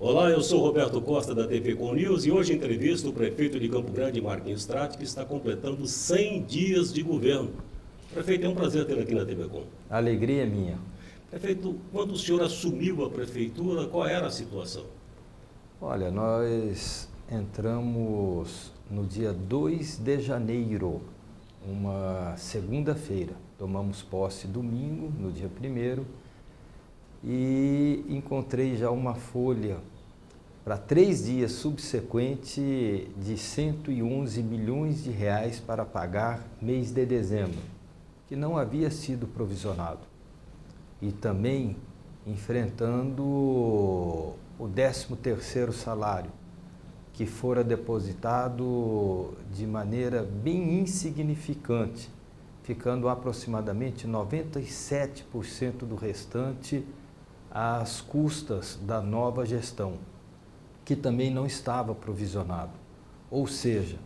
Olá, eu sou Roberto Costa da TV Com News e hoje entrevisto o prefeito de Campo Grande, Marquinhos Trati, que está completando 100 dias de governo. Prefeito, é um prazer tê-lo aqui na TV Com. A alegria é minha. Prefeito, quando o senhor assumiu a prefeitura, qual era a situação? Olha, nós entramos no dia 2 de janeiro, uma segunda-feira. Tomamos posse domingo, no dia 1º, e encontrei já uma folha para 3 dias subsequentes de 111 milhões de reais para pagar mês de dezembro, que não havia sido provisionado. E também enfrentando o 13º salário, que fora depositado de maneira bem insignificante, ficando aproximadamente 97% do restante às custas da nova gestão, que também não estava provisionado. Ou seja,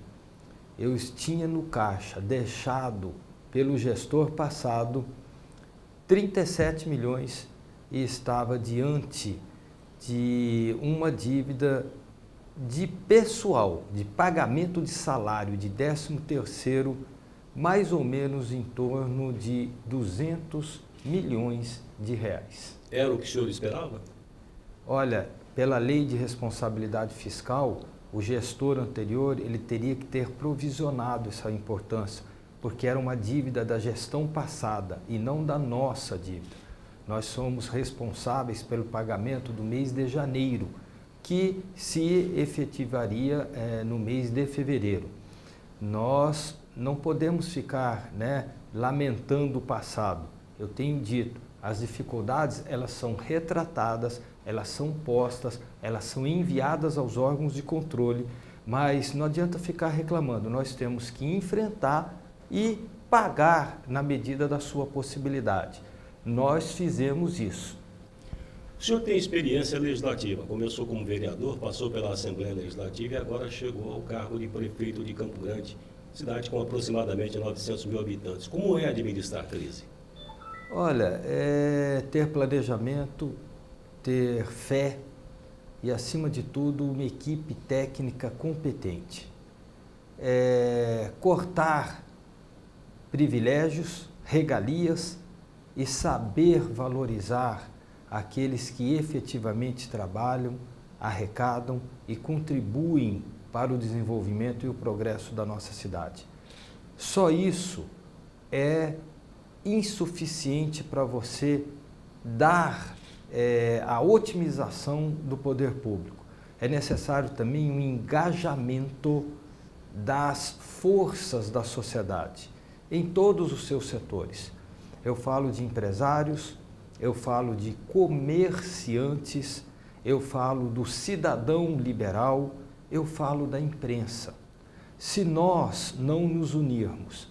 eu tinha no caixa deixado pelo gestor passado 37 milhões e estava diante de uma dívida de pessoal, de pagamento de salário de 13º, mais ou menos em torno de 200 milhões de reais. Era o que o senhor esperava? Olha, pela lei de responsabilidade fiscal, o gestor anterior ele teria que ter provisionado essa importância, porque era uma dívida da gestão passada e não da nossa dívida. Nós somos responsáveis pelo pagamento do mês de janeiro, que se efetivaria no mês de fevereiro. Nós não podemos ficar lamentando o passado. Eu tenho dito, as dificuldades elas são retratadas, elas são postas, elas são enviadas aos órgãos de controle, mas não adianta ficar reclamando, nós temos que enfrentar e pagar na medida da sua possibilidade. Nós fizemos isso. O senhor tem experiência legislativa, começou como vereador, passou pela Assembleia Legislativa e agora chegou ao cargo de prefeito de Campo Grande, cidade com aproximadamente 900 mil habitantes. Como é administrar a crise? Olha, é ter planejamento, ter fé e, acima de tudo, uma equipe técnica competente. Cortar privilégios, regalias e saber valorizar aqueles que efetivamente trabalham, arrecadam e contribuem para o desenvolvimento e o progresso da nossa cidade. Só isso é insuficiente para você dar a otimização do poder público. É necessário também um engajamento das forças da sociedade em todos os seus setores. Eu falo de empresários, eu falo de comerciantes, eu falo do cidadão liberal, eu falo da imprensa. Se nós não nos unirmos,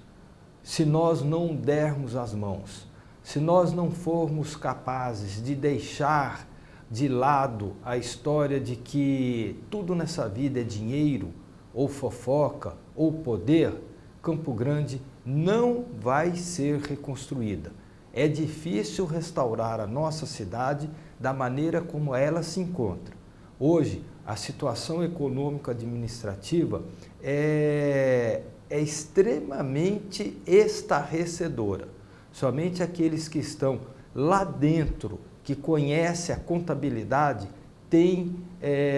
se nós não dermos as mãos, se nós não formos capazes de deixar de lado a história de que tudo nessa vida é dinheiro, ou fofoca, ou poder, Campo Grande não vai ser reconstruída. É difícil restaurar a nossa cidade da maneira como ela se encontra. Hoje, a situação econômica administrativa é extremamente estarrecedora. Somente aqueles que estão lá dentro, que conhecem a contabilidade, têm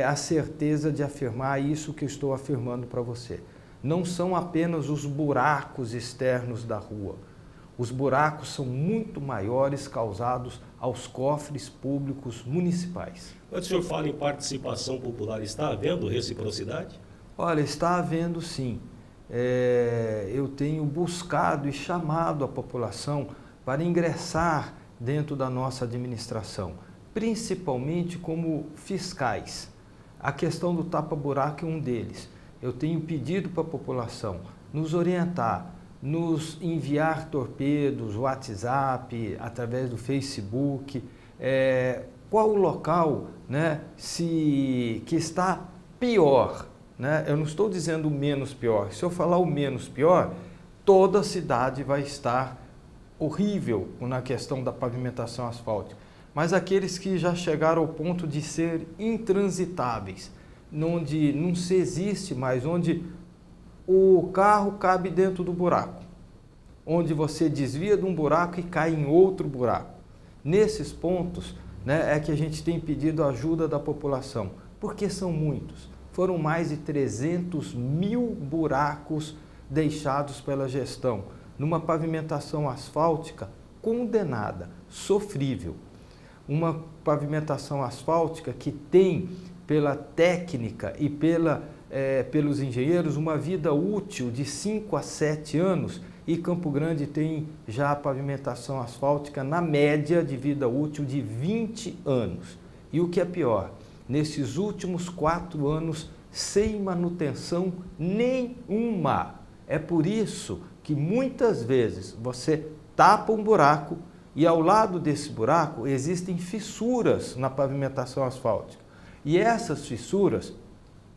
a certeza de afirmar isso que eu estou afirmando para você. Não são apenas os buracos externos da rua. Os buracos são muito maiores causados aos cofres públicos municipais. Quando o senhor fala em participação popular, está havendo reciprocidade? Olha, está havendo sim. Eu tenho buscado e chamado a população para ingressar dentro da nossa administração, principalmente como fiscais. A questão do tapa-buraco é um deles. Eu tenho pedido para a população nos orientar, nos enviar torpedos, WhatsApp, através do Facebook, qual o local que está pior. Eu não estou dizendo o menos pior. Se eu falar o menos pior, toda a cidade vai estar horrível na questão da pavimentação asfáltica. mas aqueles que já chegaram ao ponto de ser intransitáveis, onde não se existe mais, onde o carro cabe dentro do buraco, onde você desvia de um buraco e cai em outro buraco. Nesses pontos, né, é que a gente tem pedido a ajuda da população, porque são muitos. Foram mais de 300 mil buracos deixados pela gestão, numa pavimentação asfáltica condenada, sofrível. Uma pavimentação asfáltica que tem, pela técnica e pelos engenheiros, uma vida útil de 5 a 7 anos, e Campo Grande tem já a pavimentação asfáltica na média de vida útil de 20 anos. E o que é pior, nesses últimos 4 anos, sem manutenção nenhuma. É por isso que muitas vezes você tapa um buraco e ao lado desse buraco existem fissuras na pavimentação asfáltica. E essas fissuras,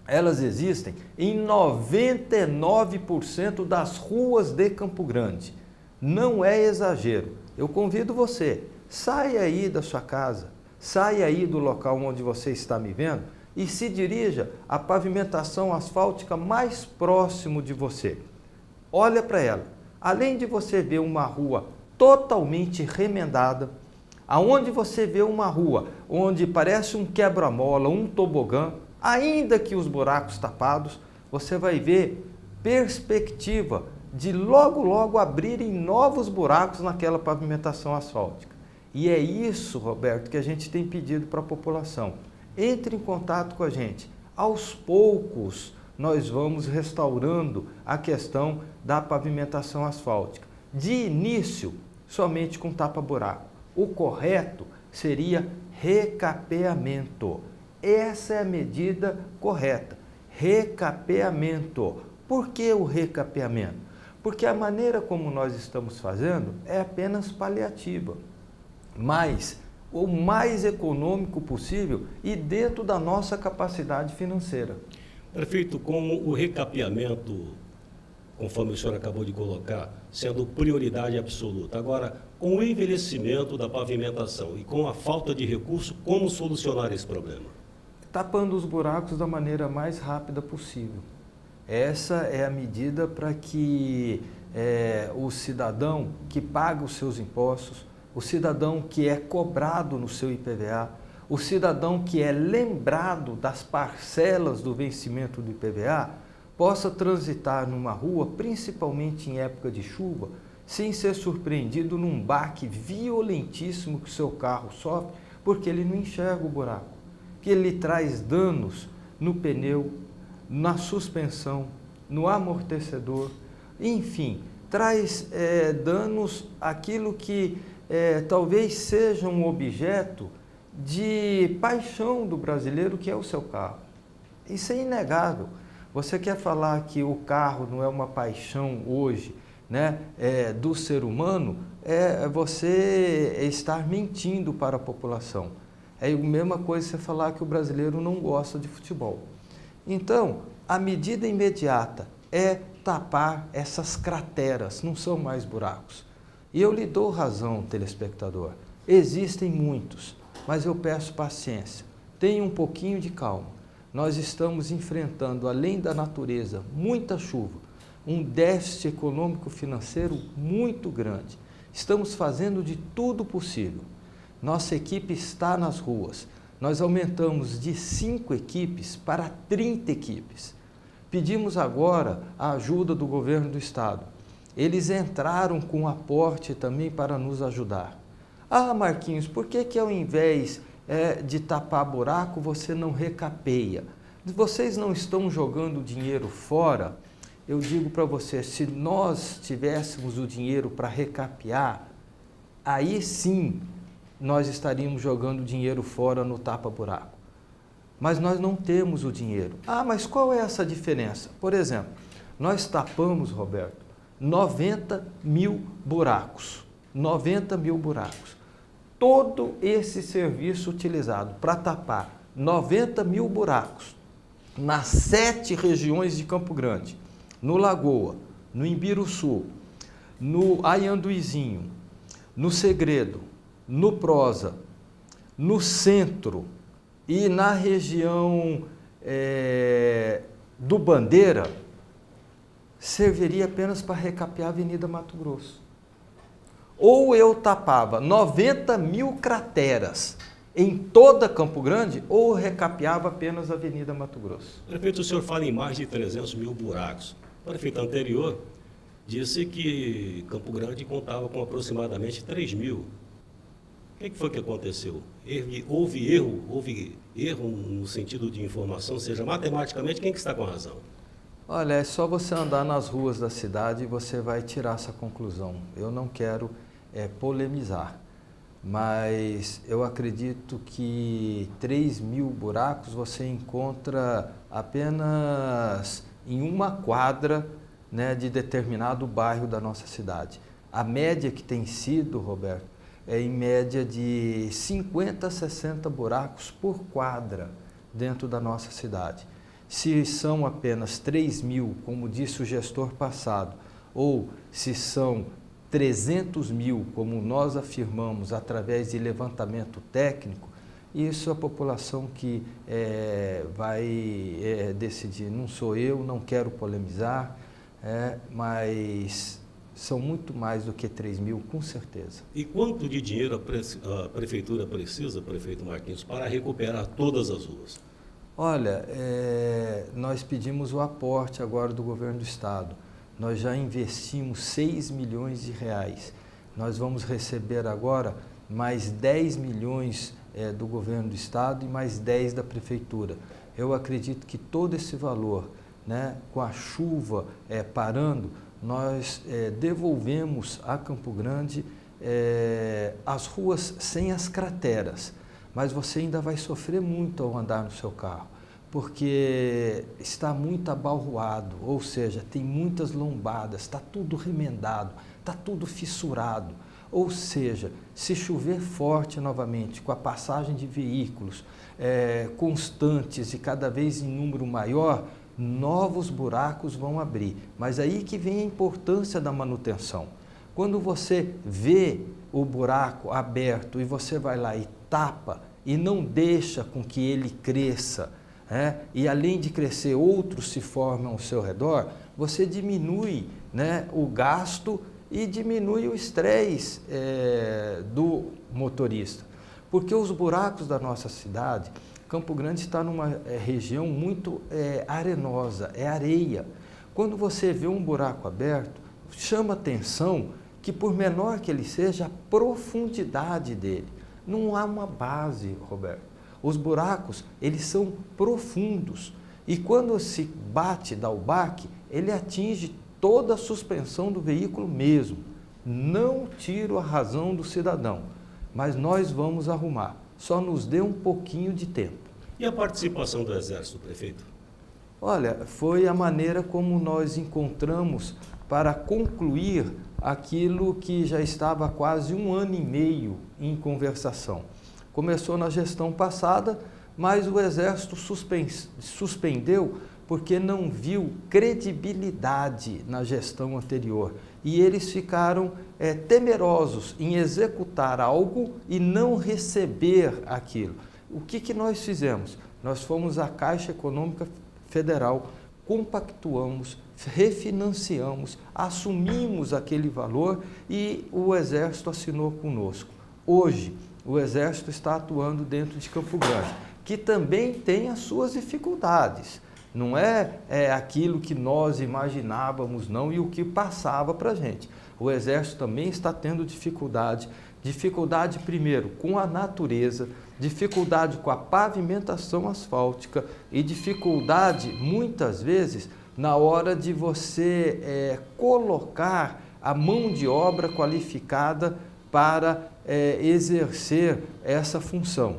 elas existem em 99% das ruas de Campo Grande. Não é exagero. Eu convido você, saia aí da sua casa, saia aí do local onde você está me vendo e se dirija à pavimentação asfáltica mais próximo de você. Olha para ela. Além de você ver uma rua totalmente remendada, aonde você vê uma rua onde parece um quebra-mola, um tobogã, ainda que os buracos tapados, você vai ver perspectiva de logo abrirem novos buracos naquela pavimentação asfáltica. E é isso, Roberto, que a gente tem pedido para a população. Entre em contato com a gente. Aos poucos, nós vamos restaurando a questão da pavimentação asfáltica. De início, somente com tapa-buraco. O correto seria recapeamento. Essa é a medida correta. Recapeamento. Por que o recapeamento? Porque a maneira como nós estamos fazendo é apenas paliativa, mas o mais econômico possível e dentro da nossa capacidade financeira. Prefeito, com o recapeamento, conforme o senhor acabou de colocar, sendo prioridade absoluta. Agora, com o envelhecimento da pavimentação e com a falta de recurso, como solucionar esse problema? Tapando os buracos da maneira mais rápida possível. Essa é a medida para que o cidadão que paga os seus impostos, o cidadão que é cobrado no seu IPVA, o cidadão que é lembrado das parcelas do vencimento do IPVA, possa transitar numa rua, principalmente em época de chuva, sem ser surpreendido num baque violentíssimo que o seu carro sofre, porque ele não enxerga o buraco, que ele traz danos no pneu, na suspensão, no amortecedor, enfim, traz danos àquilo que talvez seja um objeto de paixão do brasileiro, que é o seu carro. Isso é inegável. Você quer falar que o carro não é uma paixão hoje, né, do ser humano, é você estar mentindo para a população. É a mesma coisa você falar que o brasileiro não gosta de futebol. Então, a medida imediata é tapar essas crateras, não são mais buracos. E eu lhe dou razão, telespectador, existem muitos, mas eu peço paciência, tenha um pouquinho de calma. Nós estamos enfrentando, além da natureza, muita chuva, um déficit econômico-financeiro muito grande. Estamos fazendo de tudo possível. Nossa equipe está nas ruas. Nós aumentamos de 5 equipes para 30 equipes. Pedimos agora a ajuda do governo do estado. Eles entraram com aporte também para nos ajudar. Ah, Marquinhos, por que ao invés de tapar buraco você não recapeia? Vocês não estão jogando dinheiro fora? Eu digo para você, se nós tivéssemos o dinheiro para recapear, aí sim nós estaríamos jogando dinheiro fora no tapa-buraco. Mas nós não temos o dinheiro. Ah, mas qual é essa diferença? Por exemplo, nós tapamos, Roberto, 90 mil buracos. 90 mil buracos. Todo esse serviço utilizado para tapar 90 mil buracos nas 7 regiões de Campo Grande, no Lagoa, no Imbiruçu, no Aianduizinho, no Segredo, no Prosa, no centro e na região do Bandeira, serviria apenas para recapear a Avenida Mato Grosso. Ou eu tapava 90 mil crateras em toda Campo Grande, ou recapeava apenas a Avenida Mato Grosso. Prefeito, o senhor fala em mais de 300 mil buracos. O prefeito anterior disse que Campo Grande contava com aproximadamente 3 mil. O que foi que aconteceu? Houve erro no sentido de informação, ou seja, matematicamente, quem que está com a razão? Olha, é só você andar nas ruas da cidade e você vai tirar essa conclusão. Eu não quero polemizar, mas eu acredito que 3 mil buracos você encontra apenas em uma quadra, né, de determinado bairro da nossa cidade. A média que tem sido, Roberto, é em média de 50 a 60 buracos por quadra dentro da nossa cidade. Se são apenas 3 mil, como disse o gestor passado, ou se são 300 mil, como nós afirmamos através de levantamento técnico, isso a população que vai decidir. Não sou eu, não quero polemizar, mas são muito mais do que 3 mil, com certeza. E quanto de dinheiro a prefeitura precisa, prefeito Marquinhos, para recuperar todas as ruas? Olha, nós pedimos o aporte agora do governo do estado. Nós já investimos 6 milhões de reais. Nós vamos receber agora mais 10 milhões do governo do estado e mais 10 da prefeitura. Eu acredito que todo esse valor, né, com a chuva parando, nós devolvemos a Campo Grande as ruas sem as crateras. Mas você ainda vai sofrer muito ao andar no seu carro, porque está muito abalroado, ou seja, tem muitas lombadas, está tudo remendado, está tudo fissurado. Ou seja, se chover forte novamente, com a passagem de veículos constantes e cada vez em número maior, novos buracos vão abrir. Mas aí que vem a importância da manutenção. Quando você vê o buraco aberto e você vai lá e tapa e não deixa com que ele cresça, e além de crescer outros se formam ao seu redor, você diminui, né, o gasto e diminui o estresse do motorista. Porque os buracos da nossa cidade, Campo Grande está numa região muito arenosa, é areia. Quando você vê um buraco aberto, chama atenção que por menor que ele seja, a profundidade dele. Não há uma base, Roberto. Os buracos, eles são profundos. E quando se bate, dá o baque, ele atinge toda a suspensão do veículo mesmo. Não tiro a razão do cidadão, mas nós vamos arrumar. Só nos dê um pouquinho de tempo. E a participação do Exército, prefeito? Olha, foi a maneira como nós encontramos para concluir aquilo que já estava há quase 1 ano e meio em conversação. Começou na gestão passada, mas o Exército suspendeu porque não viu credibilidade na gestão anterior. E eles ficaram temerosos em executar algo e não receber aquilo. O que nós fizemos? Nós fomos à Caixa Econômica Federal, compactuamos, refinanciamos, assumimos aquele valor e o Exército assinou conosco. Hoje, o Exército está atuando dentro de Campo Grande, que também tem as suas dificuldades. Não é aquilo que nós imaginávamos, não, e o que passava para a gente. O Exército também está tendo dificuldade primeiro com a natureza, dificuldade com a pavimentação asfáltica e dificuldade, muitas vezes, na hora de você colocar a mão de obra qualificada para exercer essa função.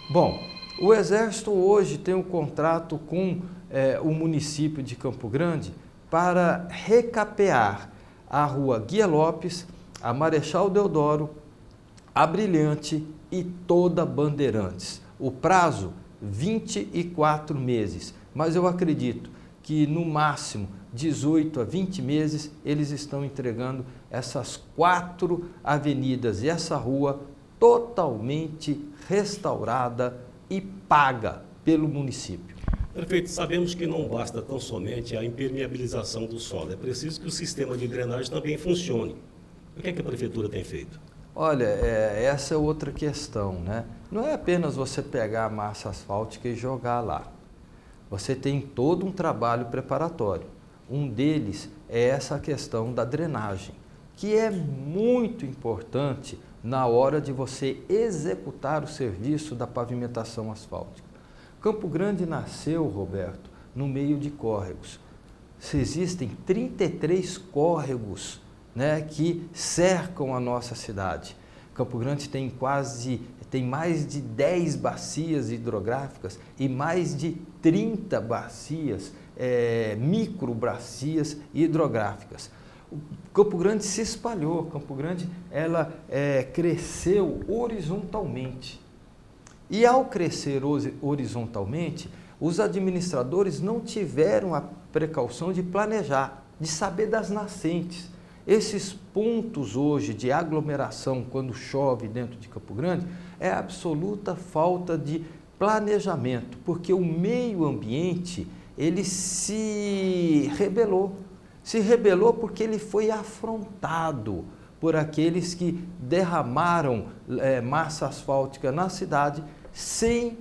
Bom, o Exército hoje tem um contrato com o município de Campo Grande para recapear a rua Guia Lopes, a Marechal Deodoro, a Brilhante e toda Bandeirantes. O prazo, 24 meses, mas eu acredito que no máximo 18 a 20 meses eles estão entregando essas 4 avenidas e essa rua totalmente restaurada e paga pelo município. Prefeito, sabemos que não basta tão somente a impermeabilização do solo, é preciso que o sistema de drenagem também funcione. O que é que a prefeitura tem feito? Olha, essa é outra questão, né? Não é apenas você pegar a massa asfáltica e jogar lá. Você tem todo um trabalho preparatório. Um deles é essa questão da drenagem, que é muito importante na hora de você executar o serviço da pavimentação asfáltica. Campo Grande nasceu, Roberto, no meio de córregos. Existem 33 córregos, né, que cercam a nossa cidade. Campo Grande tem mais de 10 bacias hidrográficas e mais de 30 bacias, microbacias hidrográficas. O Campo Grande se espalhou, Campo Grande cresceu horizontalmente. E ao crescer horizontalmente, os administradores não tiveram a precaução de planejar, de saber das nascentes. Esses pontos hoje de aglomeração, quando chove dentro de Campo Grande, é absoluta falta de planejamento, porque o meio ambiente, ele se rebelou. Se rebelou porque ele foi afrontado por aqueles que derramaram massa asfáltica na cidade sem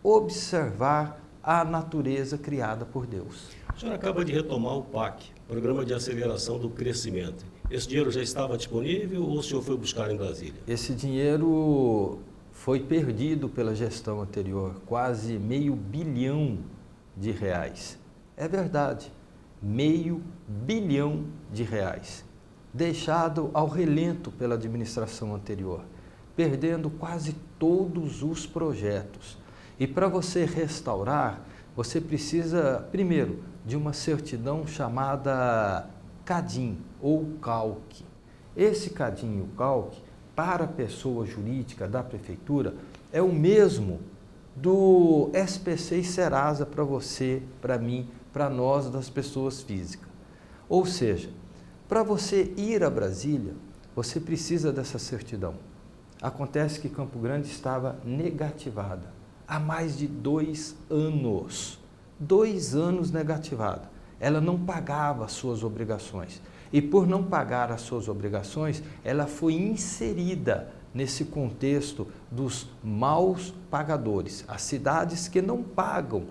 observar a natureza criada por Deus. O senhor acaba de retomar o PAC, Programa de Aceleração do Crescimento. Esse dinheiro já estava disponível ou o senhor foi buscar em Brasília? Esse dinheiro foi perdido pela gestão anterior, quase R$500 bilhão. É verdade, R$500 bilhão, deixado ao relento pela administração anterior, perdendo quase todos os projetos. E para você restaurar, você precisa, primeiro, de uma certidão chamada CADIM ou CALC. Esse CADIM e o CALC, para a pessoa jurídica da prefeitura, é o mesmo do SPC e Serasa para você, para mim, para nós das pessoas físicas. Ou seja, para você ir a Brasília, você precisa dessa certidão. Acontece que Campo Grande estava negativada há mais de 2 anos. 2 anos negativada. Ela não pagava as suas obrigações. E por não pagar as suas obrigações, ela foi inserida nesse contexto dos maus pagadores, as cidades que não pagam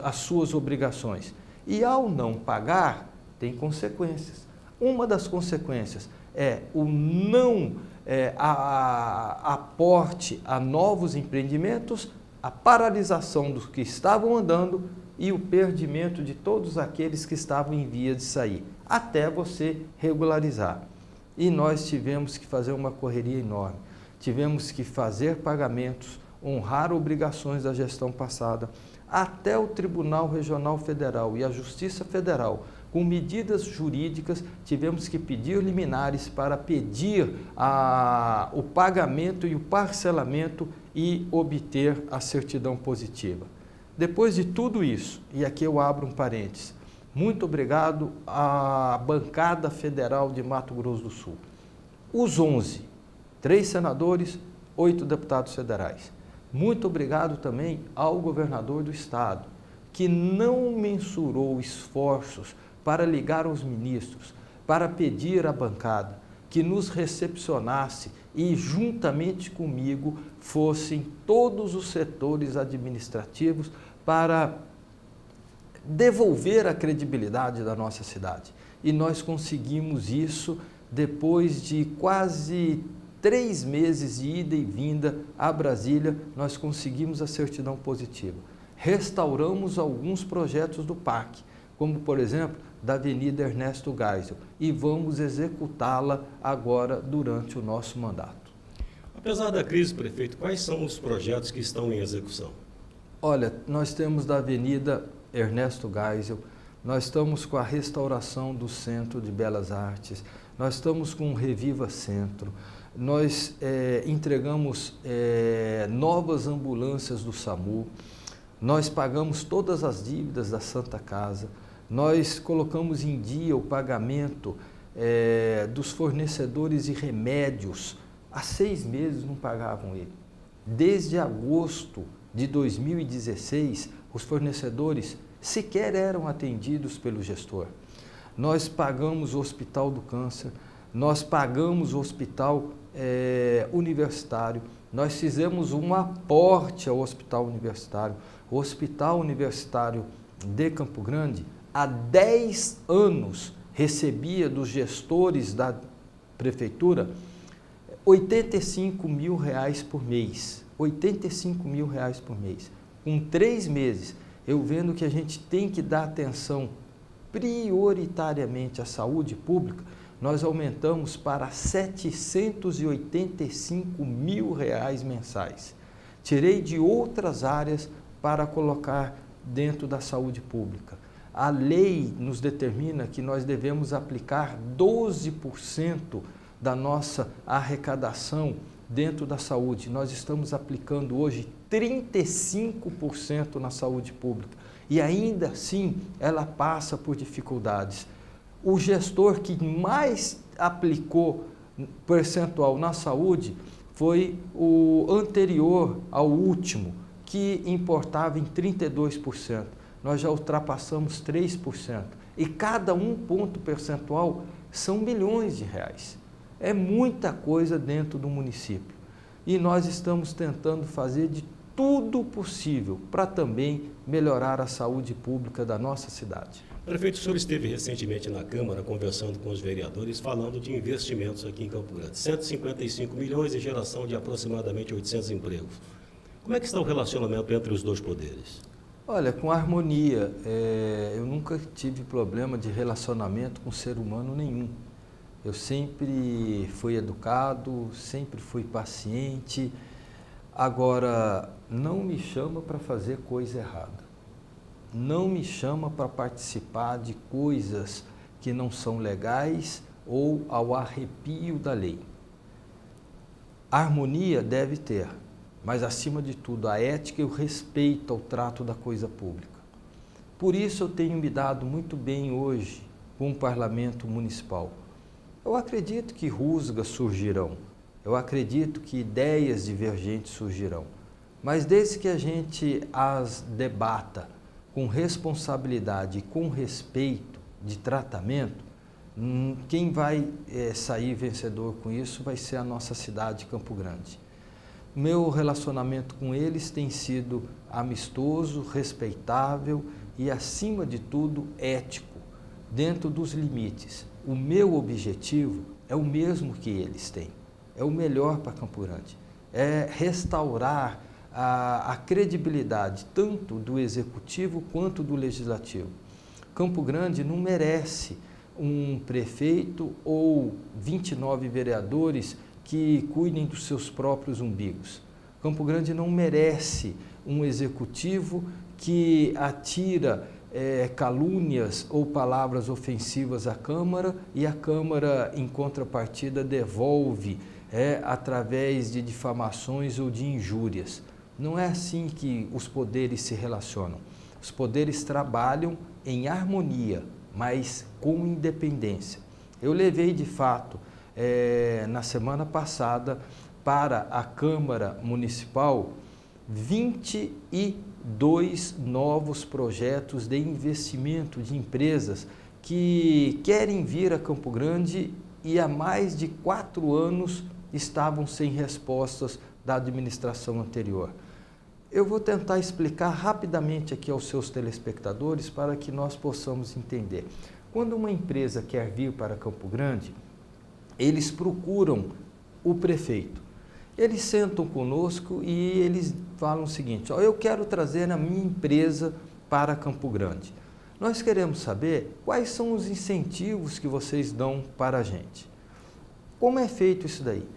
as suas obrigações. E ao não pagar, tem consequências. Uma das consequências é o não aporte a novos empreendimentos, a paralisação dos que estavam andando e o perdimento de todos aqueles que estavam em via de sair, até você regularizar. E nós tivemos que fazer uma correria enorme, tivemos que fazer pagamentos, honrar obrigações da gestão passada, até o Tribunal Regional Federal e a Justiça Federal, com medidas jurídicas, tivemos que pedir liminares para pedir o pagamento e o parcelamento e obter a certidão positiva. Depois de tudo isso, e aqui eu abro um parênteses, muito obrigado à bancada federal de Mato Grosso do Sul. Os 11, 3 senadores, 8 deputados federais. Muito obrigado também ao governador do estado, que não mensurou esforços para ligar aos ministros, para pedir à bancada que nos recepcionasse e, juntamente comigo, fossem todos os setores administrativos para devolver a credibilidade da nossa cidade. E nós conseguimos isso depois de quase 3 meses de ida e vinda a Brasília, nós conseguimos a certidão positiva. Restauramos alguns projetos do PAC, como, por exemplo, da Avenida Ernesto Geisel, e vamos executá-la agora durante o nosso mandato. Apesar da crise, prefeito, quais são os projetos que estão em execução? Olha, nós temos da Avenida Ernesto Geisel, nós estamos com a restauração do Centro de Belas Artes, nós estamos com o Reviva Centro, nós entregamos novas ambulâncias do SAMU, nós pagamos todas as dívidas da Santa Casa, nós colocamos em dia o pagamento dos fornecedores de remédios há 6 meses não pagavam ele. Desde agosto de 2016, os fornecedores sequer eram atendidos pelo gestor. Nós pagamos o Hospital do Câncer, nós pagamos o Hospital Universitário, nós fizemos um aporte ao Hospital Universitário. O Hospital Universitário de Campo Grande, há 10 anos, recebia dos gestores da prefeitura R$85 mil por mês. R$85 mil por mês. Com 3 meses, eu vendo que a gente tem que dar atenção prioritariamente à saúde pública, nós aumentamos para R$785 mil mensais. Tirei de outras áreas para colocar dentro da saúde pública. A lei nos determina que nós devemos aplicar 12% da nossa arrecadação dentro da saúde. Nós estamos aplicando hoje 35% na saúde pública e ainda assim ela passa por dificuldades. O gestor que mais aplicou percentual na saúde foi o anterior ao último, que importava em 32%. Nós já ultrapassamos 3%. E cada ponto percentual são milhões de reais. É muita coisa dentro do município. E nós estamos tentando fazer de tudo possível para também melhorar a saúde pública da nossa cidade. Prefeito, o senhor esteve recentemente na Câmara conversando com os vereadores, falando de investimentos aqui em Campo Grande. 155 milhões e geração de aproximadamente 800 empregos. Como é que está o relacionamento entre os dois poderes? Olha, com harmonia. Eu nunca tive problema de relacionamento com ser humano nenhum. Eu sempre fui educado, sempre fui paciente. Agora, não me chama para fazer coisa errada. Não me chama para participar de coisas que não são legais ou ao arrepio da lei. A harmonia deve ter, mas acima de tudo a ética e o respeito ao trato da coisa pública. Por isso eu tenho me dado muito bem hoje com o Parlamento Municipal. Eu acredito que rusgas surgirão, eu acredito que ideias divergentes surgirão, mas desde que a gente as debata com responsabilidade e com respeito de tratamento, quem vai sair vencedor com isso vai ser a nossa cidade, Campo Grande. Meu relacionamento com eles tem sido amistoso, respeitável e, acima de tudo, ético, dentro dos limites. O meu objetivo é o mesmo que eles têm, é o melhor para Campo Grande, é restaurar a credibilidade tanto do Executivo quanto do Legislativo. Campo Grande não merece um prefeito ou 29 vereadores que cuidem dos seus próprios umbigos. Campo Grande não merece um Executivo que atira calúnias ou palavras ofensivas à Câmara e a Câmara, em contrapartida, devolve através de difamações ou de injúrias. Não é assim que os poderes se relacionam. Os poderes trabalham em harmonia, mas com independência. Eu levei, de fato, na semana passada, para a Câmara Municipal, 22 novos projetos de investimento de empresas que querem vir a Campo Grande e há mais de 4 anos estavam sem respostas da administração anterior. Eu vou tentar explicar rapidamente aqui aos seus telespectadores para que nós possamos entender. Quando uma empresa quer vir para Campo Grande, eles procuram o prefeito. Eles sentam conosco e eles falam o seguinte: eu quero trazer a minha empresa para Campo Grande. Nós queremos saber quais são os incentivos que vocês dão para a gente. Como é feito isso daí?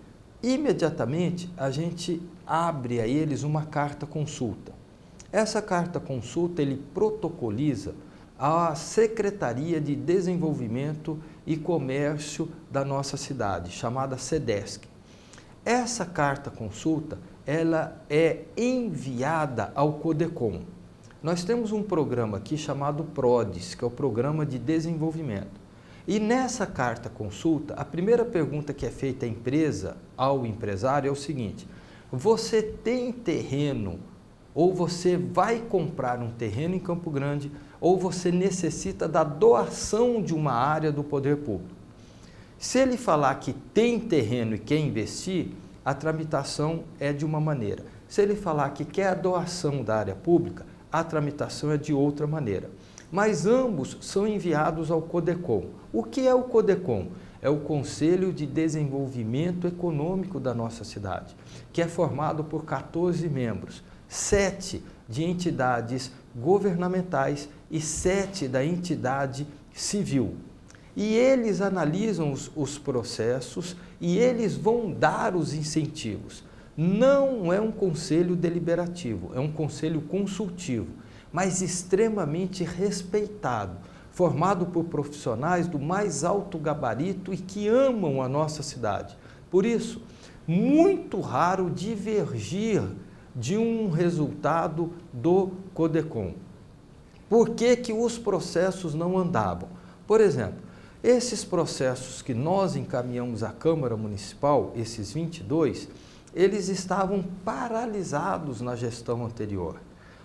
Imediatamente a gente abre a eles uma carta consulta. Essa carta consulta ele protocoliza a Secretaria de Desenvolvimento e Comércio da nossa cidade, chamada SEDESC. Essa carta consulta ela é enviada ao CODECOM. Nós temos um programa aqui chamado PRODES, que é o Programa de Desenvolvimento. E nessa carta consulta, a primeira pergunta que é feita à empresa, ao empresário, é o seguinte: você tem terreno, ou você vai comprar um terreno em Campo Grande, ou você necessita da doação de uma área do poder público? Se ele falar que tem terreno e quer investir, a tramitação é de uma maneira. Se ele falar que quer a doação da área pública, a tramitação é de outra maneira. Mas ambos são enviados ao CODECOM. O que é o CODECOM? É o Conselho de Desenvolvimento Econômico da nossa cidade, que é formado por 14 membros, 7 de entidades governamentais e 7 da entidade civil. E eles analisam os processos e eles vão dar os incentivos. Não é um conselho deliberativo, é um conselho consultivo, mas extremamente respeitado, formado por profissionais do mais alto gabarito e que amam a nossa cidade. Por isso, muito raro divergir de um resultado do CODECOM. Por que que os processos não andavam? Por exemplo, esses processos que nós encaminhamos à Câmara Municipal, esses 22, eles estavam paralisados na gestão anterior.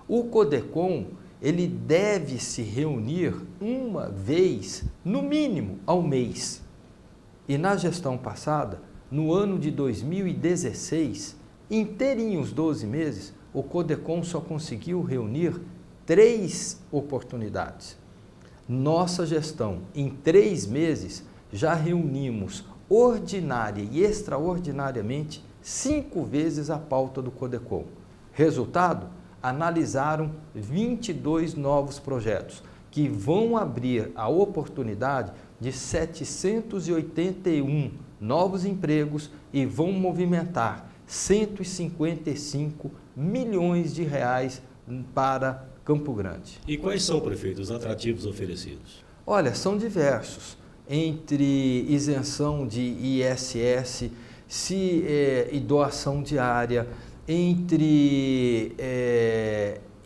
O CODECOM, ele deve se reunir uma vez, no mínimo, ao mês. E na gestão passada, no ano de 2016, inteirinhos 12 meses, o CODECOM só conseguiu reunir 3 oportunidades. Nossa gestão, em 3 meses, já reunimos ordinária e extraordinariamente 5 vezes a pauta do CODECOM. Resultado? Analisaram 22 novos projetos, que vão abrir a oportunidade de 781 novos empregos e vão movimentar 155 milhões de reais para Campo Grande. E quais são, prefeito, os atrativos oferecidos? Olha, são diversos, entre isenção de ISS, e doação de área, entre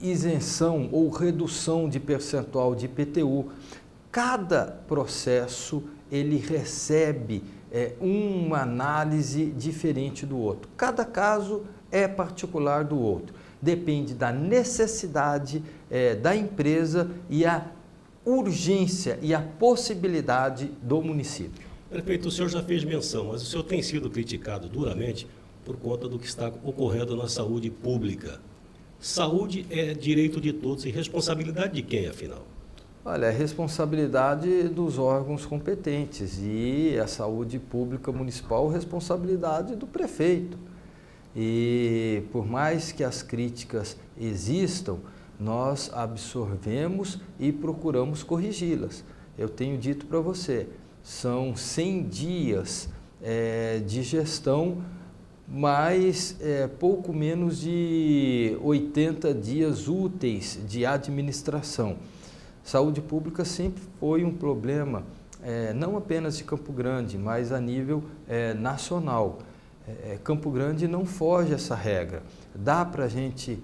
isenção ou redução de percentual de IPTU. Cada processo ele recebe uma análise diferente do outro. Cada caso é particular do outro. Depende da necessidade da empresa e a urgência e a possibilidade do município. Prefeito, o senhor já fez menção, mas o senhor tem sido criticado duramente por conta do que está ocorrendo na saúde pública. Saúde é direito de todos e responsabilidade de quem, afinal? Olha, é responsabilidade dos órgãos competentes e a saúde pública municipal é responsabilidade do prefeito. E por mais que as críticas existam, nós absorvemos e procuramos corrigi-las. Eu tenho dito para você, são 100 dias de gestão, mas pouco menos de 80 dias úteis de administração. Saúde pública sempre foi um problema, não apenas de Campo Grande, mas a nível nacional. Campo Grande não foge essa regra. Dá para a gente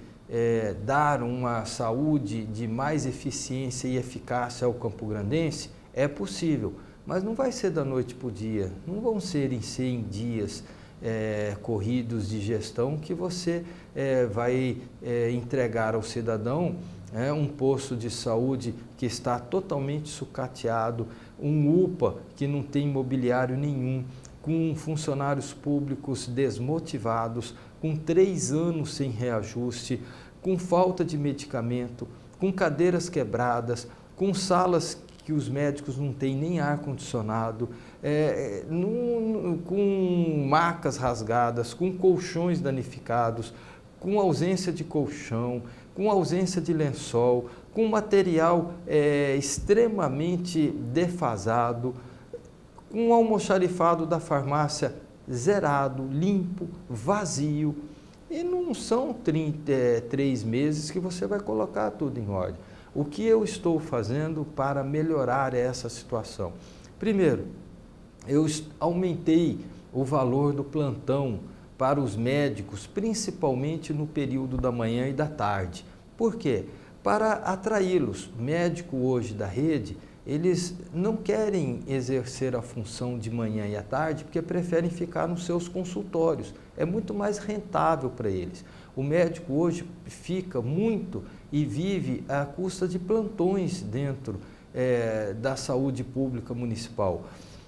dar uma saúde de mais eficiência e eficácia ao campograndense? É possível, mas não vai ser da noite para o dia. Não vão ser em 100 dias corridos de gestão que você vai entregar ao cidadão um posto de saúde que está totalmente sucateado, um UPA que não tem mobiliário nenhum, com funcionários públicos desmotivados, com 3 anos sem reajuste, com falta de medicamento, com cadeiras quebradas, com salas que os médicos não têm nem ar-condicionado, com macas rasgadas, com colchões danificados, com ausência de colchão, com ausência de lençol, com material extremamente defasado, com o almoxarifado da farmácia zerado, limpo, vazio. E não são 3 meses que você vai colocar tudo em ordem. O que eu estou fazendo para melhorar essa situação? Primeiro, eu aumentei o valor do plantão para os médicos, principalmente no período da manhã e da tarde. Por quê? Para atraí-los. O médico hoje da rede, eles não querem exercer a função de manhã e à tarde porque preferem ficar nos seus consultórios. É muito mais rentável para eles. O médico hoje fica muito e vive à custa de plantões dentro da saúde pública municipal.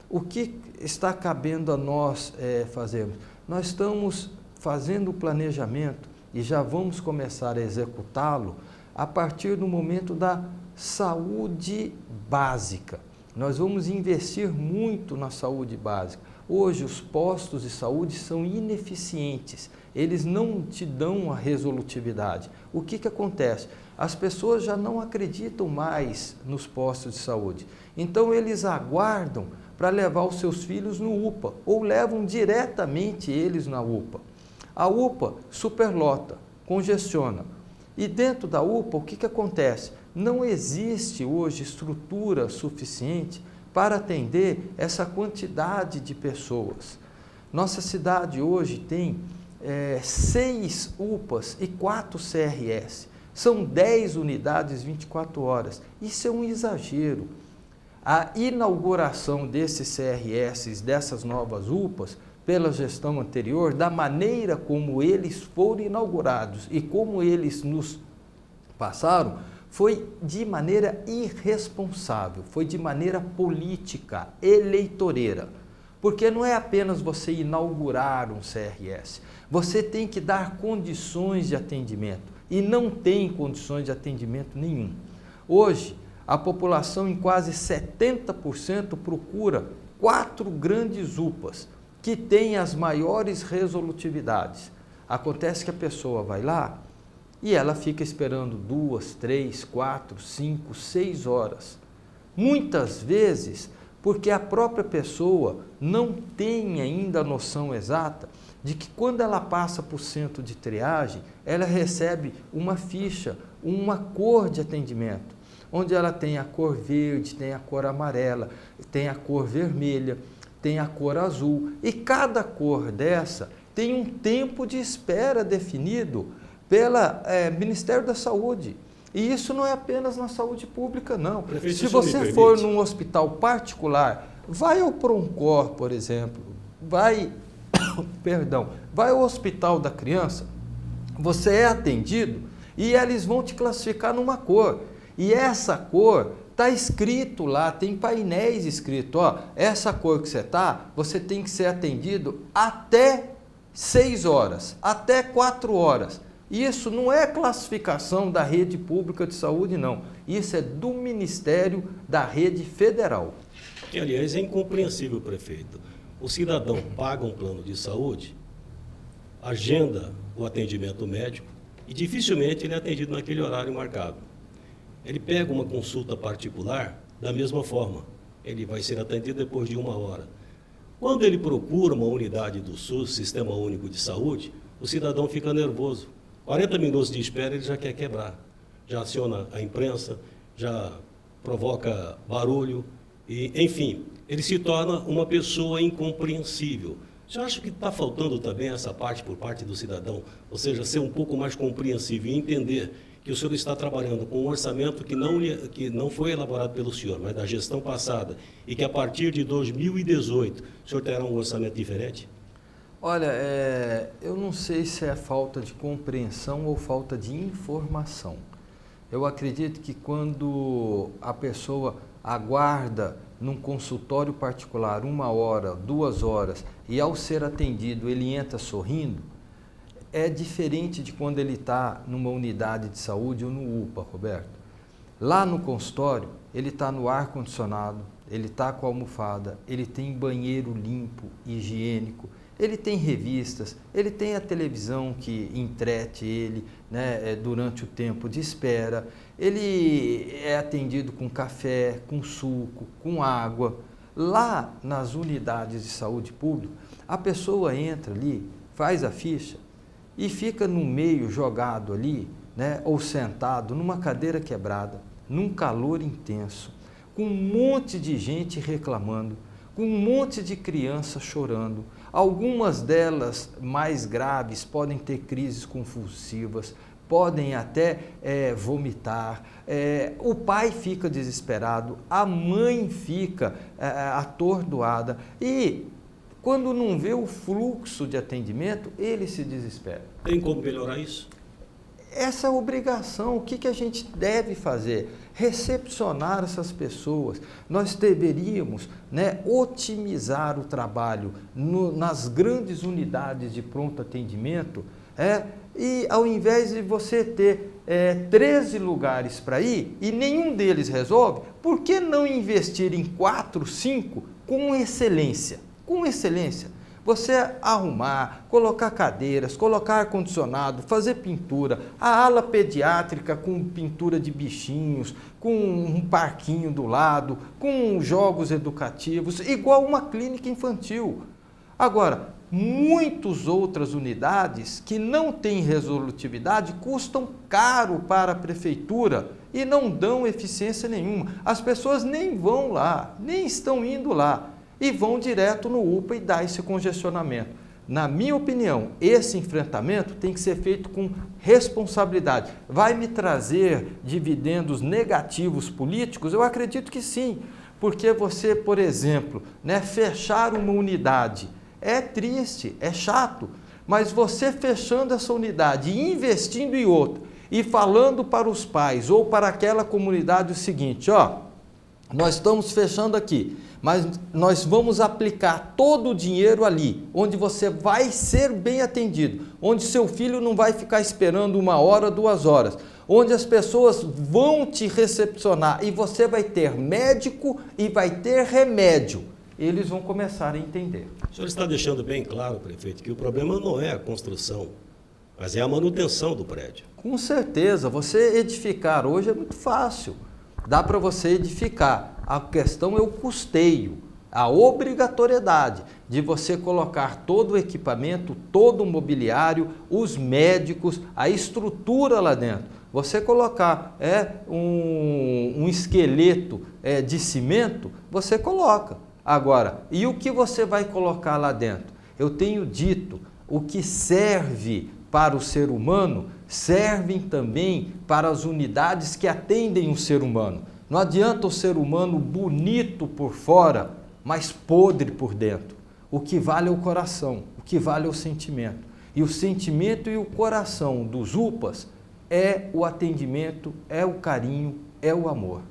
O que está cabendo a nós fazermos? Nós estamos fazendo o planejamento e já vamos começar a executá-lo a partir do momento da saúde básica. Nós vamos investir muito na saúde básica. Hoje os postos de saúde são ineficientes, eles não te dão a resolutividade. O que acontece? As pessoas já não acreditam mais nos postos de saúde, então eles aguardam para levar os seus filhos no UPA ou levam diretamente eles na UPA. A UPA superlota, congestiona. E dentro da UPA, o que acontece? Não existe hoje estrutura suficiente para atender essa quantidade de pessoas. Nossa cidade hoje tem 6 UPAs e 4 CRS. São 10 unidades 24 horas. Isso é um exagero. A inauguração desses CRS, dessas novas UPAs, pela gestão anterior, da maneira como eles foram inaugurados e como eles nos passaram, foi de maneira irresponsável, foi de maneira política, eleitoreira. Porque não é apenas você inaugurar um CRS, você tem que dar condições de atendimento e não tem condições de atendimento nenhum. Hoje, a população em quase 70% procura 4 grandes UPAs, que têm as maiores resolutividades. Acontece que a pessoa vai lá e ela fica esperando 2, 3, 4, 5, 6 horas. Muitas vezes porque a própria pessoa não tem ainda a noção exata de que quando ela passa por centro de triagem, ela recebe uma ficha, uma cor de atendimento, onde ela tem a cor verde, tem a cor amarela, tem a cor vermelha, tem a cor azul, e cada cor dessa tem um tempo de espera definido pelo Ministério da Saúde. E isso não é apenas na saúde pública, não. Prefeito, se você for num hospital particular, vai ao Proncor, por exemplo, vai ao Hospital da Criança, você é atendido e eles vão te classificar numa cor. E essa cor está escrito lá, tem painéis escritos, ó, essa cor que você tem que ser atendido até 6 horas, até 4 horas. Isso não é classificação da rede pública de saúde, não. Isso é do Ministério da Rede Federal. Que, aliás, é incompreensível, prefeito. O cidadão paga um plano de saúde, agenda o atendimento médico e dificilmente ele é atendido naquele horário marcado. Ele pega uma consulta particular da mesma forma. Ele vai ser atendido depois de 1 hora. Quando ele procura uma unidade do SUS, Sistema Único de Saúde, o cidadão fica nervoso. 40 minutos de espera ele já quer quebrar. Já aciona a imprensa, já provoca barulho, e, enfim, ele se torna uma pessoa incompreensível. Você acha que está faltando também essa parte por parte do cidadão? Ou seja, ser um pouco mais compreensível e entender que o senhor está trabalhando com um orçamento que não foi elaborado pelo senhor, mas da gestão passada, e que a partir de 2018 o senhor terá um orçamento diferente? Olha, eu não sei se é falta de compreensão ou falta de informação. Eu acredito que quando a pessoa aguarda num consultório particular 1 hora, 2 horas, e ao ser atendido ele entra sorrindo, é diferente de quando ele está numa unidade de saúde ou no UPA, Roberto. Lá no consultório, ele está no ar-condicionado, ele está com a almofada, ele tem banheiro limpo, higiênico, ele tem revistas, ele tem a televisão que entrete ele, né, durante o tempo de espera, ele é atendido com café, com suco, com água. Lá nas unidades de saúde pública, a pessoa entra ali, faz a ficha e fica no meio jogado ali, né, ou sentado numa cadeira quebrada, num calor intenso, com um monte de gente reclamando, com um monte de crianças chorando. Algumas delas mais graves podem ter crises convulsivas, podem até vomitar, o pai fica desesperado, a mãe fica atordoada e quando não vê o fluxo de atendimento, ele se desespera. Tem como melhorar isso? Essa é a obrigação. O que a gente deve fazer? Recepcionar essas pessoas. Nós deveríamos, otimizar o trabalho nas grandes unidades de pronto atendimento, e ao invés de você ter 13 lugares para ir e nenhum deles resolve, por que não investir em 4, 5 com excelência? Com excelência. Você arrumar, colocar cadeiras, colocar ar-condicionado, fazer pintura, a ala pediátrica com pintura de bichinhos, com um parquinho do lado, com jogos educativos, igual uma clínica infantil. Agora, muitas outras unidades que não têm resolutividade custam caro para a prefeitura e não dão eficiência nenhuma. As pessoas nem vão lá, nem estão indo lá. E vão direto no UPA e dá esse congestionamento. Na minha opinião, esse enfrentamento tem que ser feito com responsabilidade. Vai me trazer dividendos negativos políticos? Eu acredito que sim, porque você, por exemplo, fechar uma unidade é triste, é chato, mas você fechando essa unidade e investindo em outra e falando para os pais ou para aquela comunidade o seguinte, nós estamos fechando aqui, mas nós vamos aplicar todo o dinheiro ali, onde você vai ser bem atendido, onde seu filho não vai ficar esperando 1 hora, 2 horas, onde as pessoas vão te recepcionar e você vai ter médico e vai ter remédio. Eles vão começar a entender. O senhor está deixando bem claro, prefeito, que o problema não é a construção, mas é a manutenção do prédio. Com certeza, você edificar hoje é muito fácil. Dá para você edificar. A questão é o custeio, a obrigatoriedade de você colocar todo o equipamento, todo o mobiliário, os médicos, a estrutura lá dentro. Você colocar um esqueleto de cimento, você coloca. Agora, e o que você vai colocar lá dentro? Eu tenho dito, o que serve para o ser humano, servem também para as unidades que atendem o ser humano. Não adianta o ser humano bonito por fora, mas podre por dentro. O que vale é o coração, o que vale é o sentimento. E o sentimento e o coração dos UPAs é o atendimento, é o carinho, é o amor.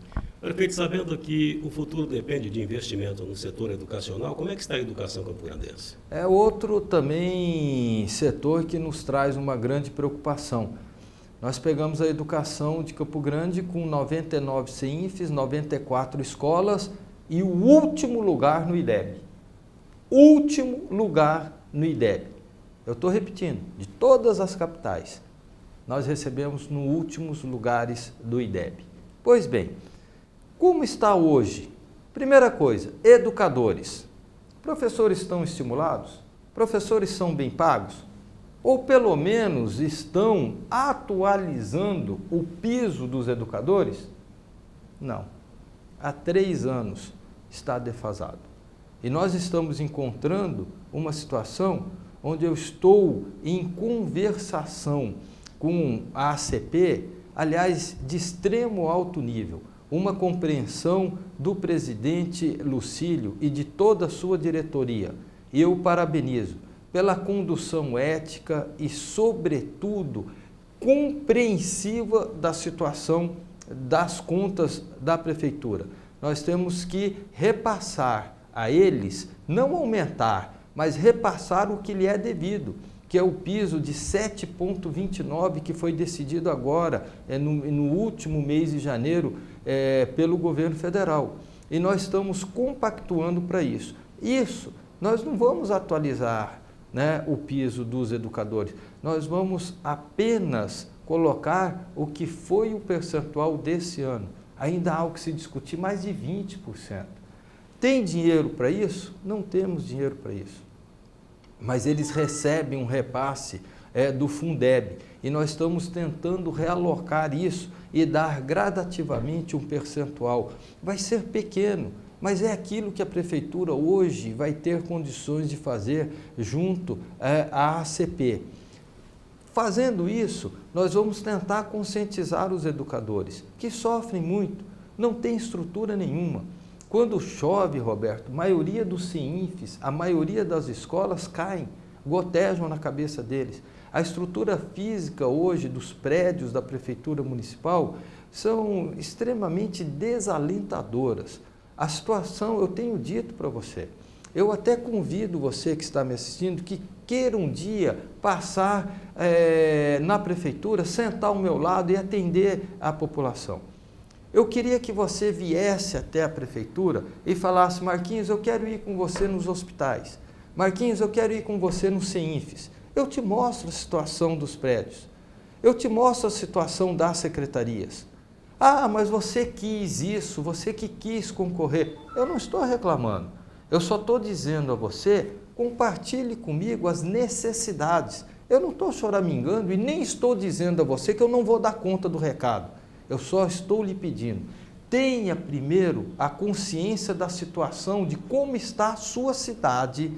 Prefeito, sabendo que o futuro depende de investimento no setor educacional, como é que está a educação campograndense? É outro também setor que nos traz uma grande preocupação. Nós pegamos a educação de Campo Grande com 99 CEINFs, 94 escolas e o último lugar no IDEB. Último lugar no IDEB. Eu estou repetindo, de todas as capitais, nós recebemos nos últimos lugares do IDEB. Pois bem, como está hoje? Primeira coisa, educadores. Professores estão estimulados? Professores são bem pagos? Ou pelo menos estão atualizando o piso dos educadores? Não. Há 3 anos está defasado. E nós estamos encontrando uma situação onde eu estou em conversação com a ACP, aliás, de extremo alto nível, uma compreensão do presidente Lucílio e de toda a sua diretoria. E eu parabenizo pela condução ética e, sobretudo, compreensiva da situação das contas da prefeitura. Nós temos que repassar a eles, não aumentar, mas repassar o que lhe é devido, que é o piso de 7,29 que foi decidido agora, no último mês de janeiro, pelo governo federal. E nós estamos compactuando para isso. Isso, nós não vamos atualizar, o piso dos educadores, nós vamos apenas colocar o que foi o percentual desse ano. Ainda há o que se discutir, mais de 20%. Tem dinheiro para isso? Não temos dinheiro para isso. Mas eles recebem um repasse do Fundeb e nós estamos tentando realocar isso e dar gradativamente um percentual. Vai ser pequeno, mas é aquilo que a prefeitura hoje vai ter condições de fazer junto à ACP. Fazendo isso, nós vamos tentar conscientizar os educadores, que sofrem muito, não tem estrutura nenhuma. Quando chove, Roberto, a maioria dos CINFs, a maioria das escolas caem, gotejam na cabeça deles. A estrutura física hoje dos prédios da Prefeitura Municipal são extremamente desalentadoras. A situação, eu tenho dito para você, eu até convido você que está me assistindo, que queira um dia passar na Prefeitura, sentar ao meu lado e atender a população. Eu queria que você viesse até a Prefeitura e falasse: Marquinhos, eu quero ir com você nos hospitais. Marquinhos, eu quero ir com você nos CINFs. Eu te mostro a situação dos prédios. Eu te mostro a situação das secretarias. Ah, mas você quis isso, você que quis concorrer. Eu não estou reclamando. Eu só estou dizendo a você, compartilhe comigo as necessidades. Eu não estou choramingando e nem estou dizendo a você que eu não vou dar conta do recado. Eu só estou lhe pedindo, tenha primeiro a consciência da situação de como está a sua cidade,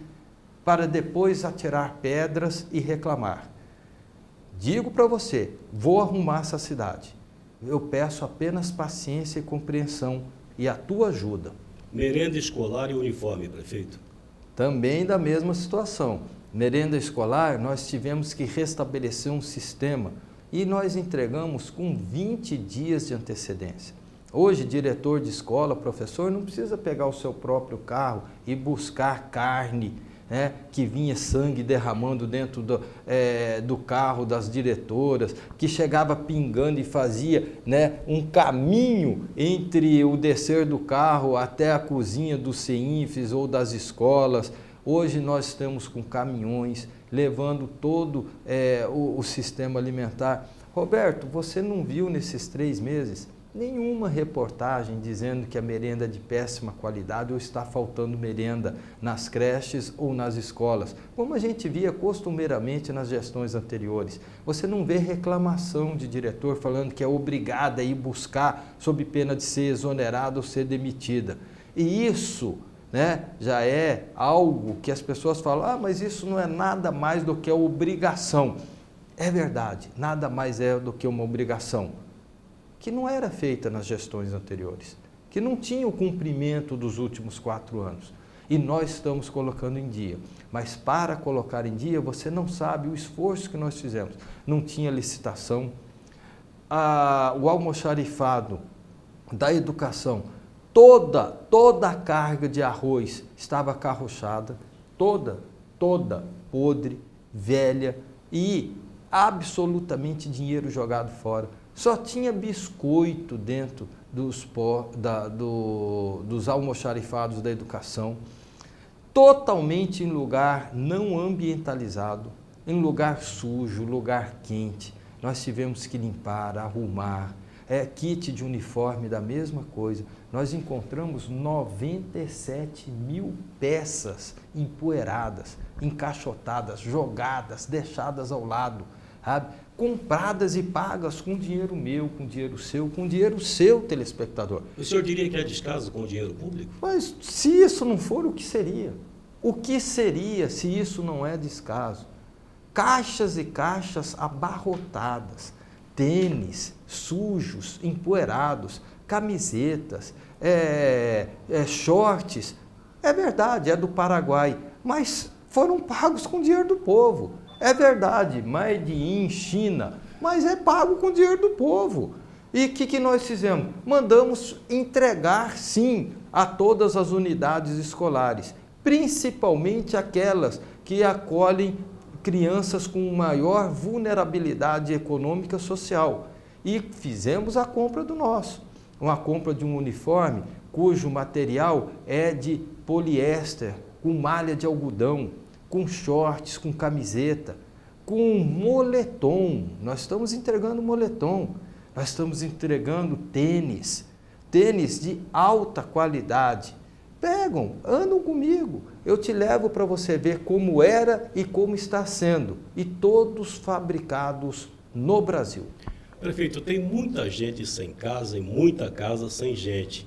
para depois atirar pedras e reclamar. Digo para você, vou arrumar essa cidade. Eu peço apenas paciência e compreensão e a tua ajuda. Merenda escolar e uniforme, prefeito? Também da mesma situação. Merenda escolar, nós tivemos que restabelecer um sistema e nós entregamos com 20 dias de antecedência. Hoje, diretor de escola, professor, não precisa pegar o seu próprio carro e buscar carne, que vinha sangue derramando dentro do carro das diretoras, que chegava pingando e fazia um caminho entre o descer do carro até a cozinha dos CINFs ou das escolas. Hoje nós estamos com caminhões levando todo o sistema alimentar. Roberto, você não viu nesses 3 meses nenhuma reportagem dizendo que a merenda é de péssima qualidade ou está faltando merenda nas creches ou nas escolas, como a gente via costumeiramente nas gestões anteriores. Você não vê reclamação de diretor falando que é obrigada a ir buscar sob pena de ser exonerada ou ser demitida. E isso já é algo que as pessoas falam: mas isso não é nada mais do que a obrigação. É verdade, nada mais é do que uma obrigação, que não era feita nas gestões anteriores, que não tinha o cumprimento dos últimos 4 anos. E nós estamos colocando em dia. Mas para colocar em dia, você não sabe o esforço que nós fizemos. Não tinha licitação, o almoxarifado da educação, toda a carga de arroz estava acarrochada, toda podre, velha e absolutamente dinheiro jogado fora. Só tinha biscoito dentro dos almoxarifados da educação, totalmente em lugar não ambientalizado, em lugar sujo, lugar quente. Nós tivemos que limpar, arrumar, kit de uniforme da mesma coisa. Nós encontramos 97.000 peças empoeiradas, encaixotadas, jogadas, deixadas ao lado, sabe? Compradas e pagas com dinheiro meu, com dinheiro seu, telespectador. O senhor diria que é descaso com o dinheiro público? Mas se isso não for, o que seria? O que seria se isso não é descaso? Caixas e caixas abarrotadas, tênis sujos, empoeirados, camisetas, shorts. É verdade, é do Paraguai, mas foram pagos com dinheiro do povo. É verdade, made in China, mas é pago com dinheiro do povo. E o que nós fizemos? Mandamos entregar, sim, a todas as unidades escolares, principalmente aquelas que acolhem crianças com maior vulnerabilidade econômica e social. E fizemos a compra do nosso, uma compra de um uniforme cujo material é de poliéster, com malha de algodão, com shorts, com camiseta, com moletom. Nós estamos entregando moletom, nós estamos entregando tênis de alta qualidade. Pegam, andam comigo, eu te levo para você ver como era e como está sendo, e todos fabricados no Brasil. Prefeito, tem muita gente sem casa e muita casa sem gente.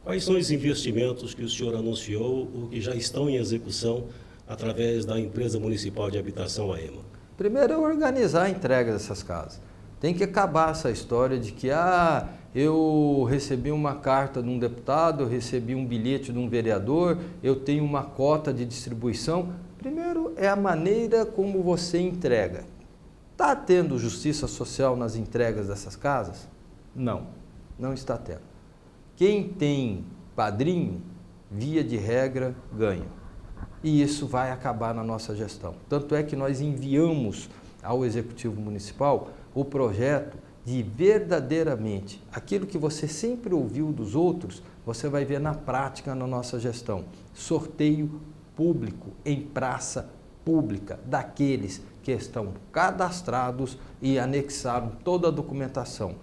Quais são os investimentos que o senhor anunciou ou que já estão em execução através da Empresa Municipal de Habitação, a EMA? Primeiro é organizar a entrega dessas casas. Tem que acabar essa história de que, eu recebi uma carta de um deputado, eu recebi um bilhete de um vereador, eu tenho uma cota de distribuição. Primeiro é a maneira como você entrega. Está tendo justiça social nas entregas dessas casas? Não, não está tendo. Quem tem padrinho, via de regra, ganha. E isso vai acabar na nossa gestão. Tanto é que nós enviamos ao Executivo Municipal o projeto de verdadeiramente aquilo que você sempre ouviu dos outros, você vai ver na prática na nossa gestão. Sorteio público em praça pública daqueles que estão cadastrados e anexaram toda a documentação.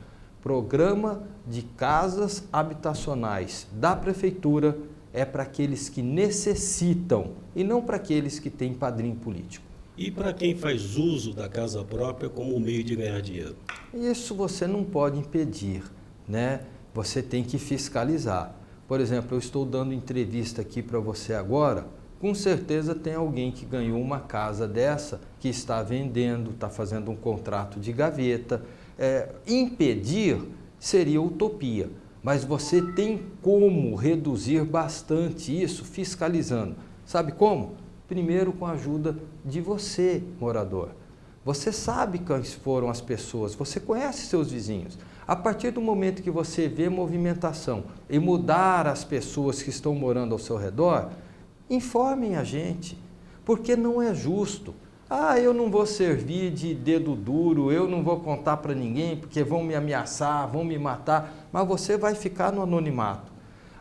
Programa de casas habitacionais da Prefeitura é para aqueles que necessitam e não para aqueles que têm padrinho político. E para quem faz uso da casa própria como meio de ganhar dinheiro? Isso você não pode impedir, né? Você tem que fiscalizar. Por exemplo, eu estou dando entrevista aqui para você agora, com certeza tem alguém que ganhou uma casa dessa, que está vendendo, está fazendo um contrato de gaveta. Impedir seria utopia, mas você tem como reduzir bastante isso fiscalizando. Sabe como? Primeiro com a ajuda de você, morador. Você sabe quais foram as pessoas, você conhece seus vizinhos. A partir do momento que você vê movimentação e mudar as pessoas que estão morando ao seu redor, informem a gente, porque não é justo. Eu não vou servir de dedo duro, eu não vou contar para ninguém porque vão me ameaçar, vão me matar, mas você vai ficar no anonimato.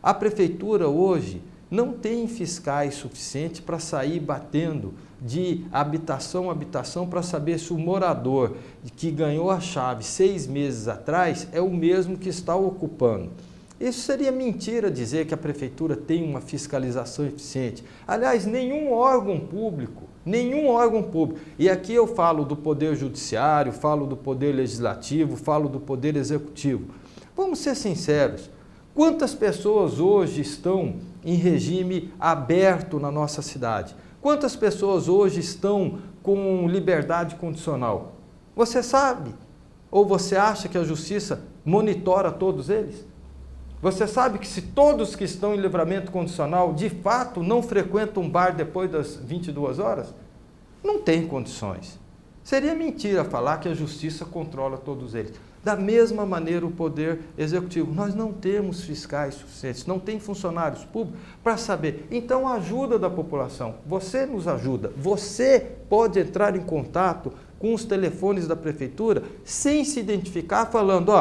A prefeitura hoje não tem fiscais suficientes para sair batendo de habitação a habitação para saber se o morador que ganhou a chave 6 meses atrás é o mesmo que está ocupando. Isso seria mentira dizer que a prefeitura tem uma fiscalização eficiente. Aliás, nenhum órgão público, e aqui eu falo do Poder Judiciário, falo do Poder Legislativo, falo do Poder Executivo. Vamos ser sinceros, quantas pessoas hoje estão em regime aberto na nossa cidade? Quantas pessoas hoje estão com liberdade condicional? Você sabe? Ou você acha que a justiça monitora todos eles? Você sabe que se todos que estão em livramento condicional, de fato, não frequentam um bar depois das 22 horas? Não tem condições. Seria mentira falar que a justiça controla todos eles. Da mesma maneira o Poder Executivo. Nós não temos fiscais suficientes, não tem funcionários públicos para saber. Então, a ajuda da população. Você nos ajuda. Você pode entrar em contato com os telefones da prefeitura sem se identificar, falando,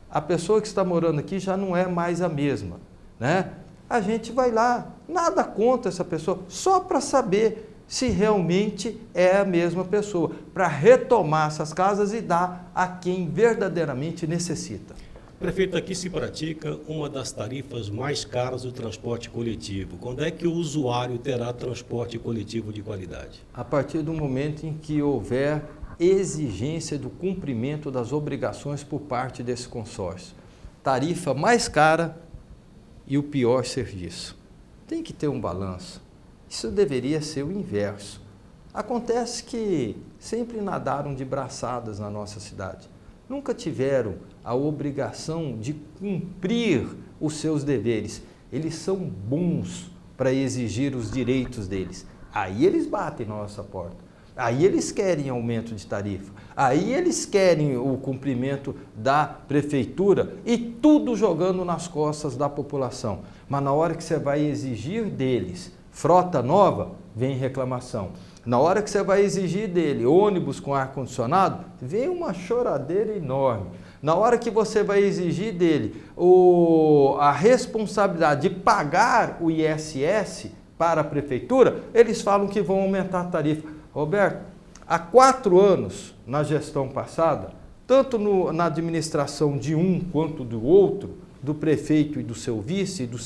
a pessoa que está morando aqui já não é mais a mesma, né? A gente vai lá, nada contra essa pessoa, só para saber se realmente é a mesma pessoa, para retomar essas casas e dar a quem verdadeiramente necessita. Prefeito, aqui se pratica uma das tarifas mais caras do transporte coletivo. Quando é que o usuário terá transporte coletivo de qualidade? A partir do momento em que houver exigência do cumprimento das obrigações por parte desse consórcio. Tarifa mais cara e o pior serviço. Tem que ter um balanço. Isso deveria ser o inverso. Acontece que sempre nadaram de braçadas na nossa cidade. Nunca tiveram a obrigação de cumprir os seus deveres. Eles são bons para exigir os direitos deles. Aí eles batem na nossa porta. Aí eles querem aumento de tarifa, aí eles querem o cumprimento da prefeitura e tudo jogando nas costas da população. Mas na hora que você vai exigir deles frota nova, vem reclamação. Na hora que você vai exigir dele ônibus com ar-condicionado, vem uma choradeira enorme. Na hora que você vai exigir dele a responsabilidade de pagar o ISS para a prefeitura, eles falam que vão aumentar a tarifa. Roberto, há 4 anos na gestão passada, tanto na administração de um quanto do outro, do prefeito e do seu vice do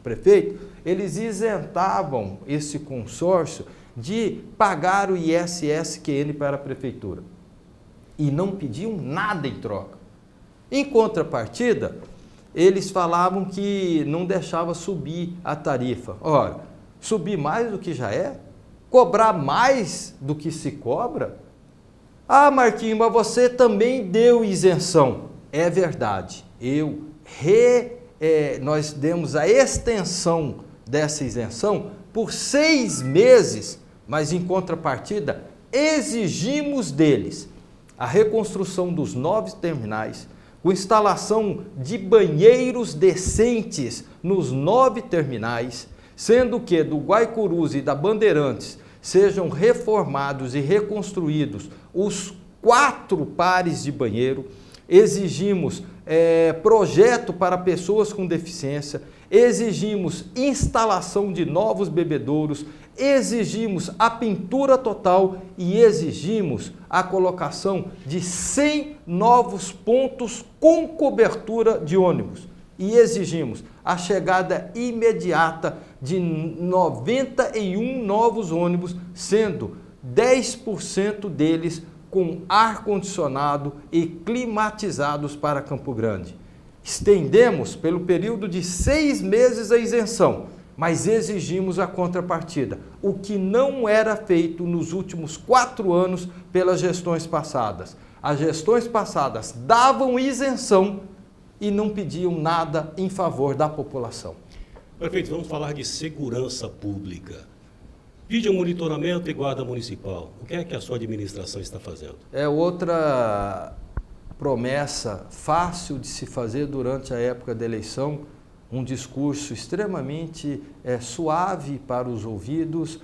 prefeito, eles isentavam esse consórcio de pagar o ISS-QN para a prefeitura. E não pediam nada em troca. Em contrapartida, eles falavam que não deixava subir a tarifa. Ora, subir mais do que já é? cobrar mais do que se cobra? Ah, Marquinhos, mas você também deu isenção. É verdade, nós demos a extensão dessa isenção por 6 meses, mas em contrapartida exigimos deles a reconstrução dos 9 terminais, com instalação de banheiros decentes nos 9 terminais, sendo que do Guaicurus e da Bandeirantes sejam reformados e reconstruídos os 4 pares de banheiro. Exigimos projeto para pessoas com deficiência, exigimos instalação de novos bebedouros, exigimos a pintura total e exigimos a colocação de 100 novos pontos com cobertura de ônibus. E exigimos a chegada imediata de 91 novos ônibus, sendo 10% deles com ar-condicionado e climatizados para Campo Grande. Estendemos pelo período de 6 meses a isenção, mas exigimos a contrapartida, o que não era feito nos últimos 4 anos pelas gestões passadas. As gestões passadas davam isenção e não pediam nada em favor da população. Prefeito, vamos falar de segurança pública. Vídeo monitoramento e guarda municipal. O que é que a sua administração está fazendo? É outra promessa fácil de se fazer durante a época da eleição, um discurso extremamente suave para os ouvidos.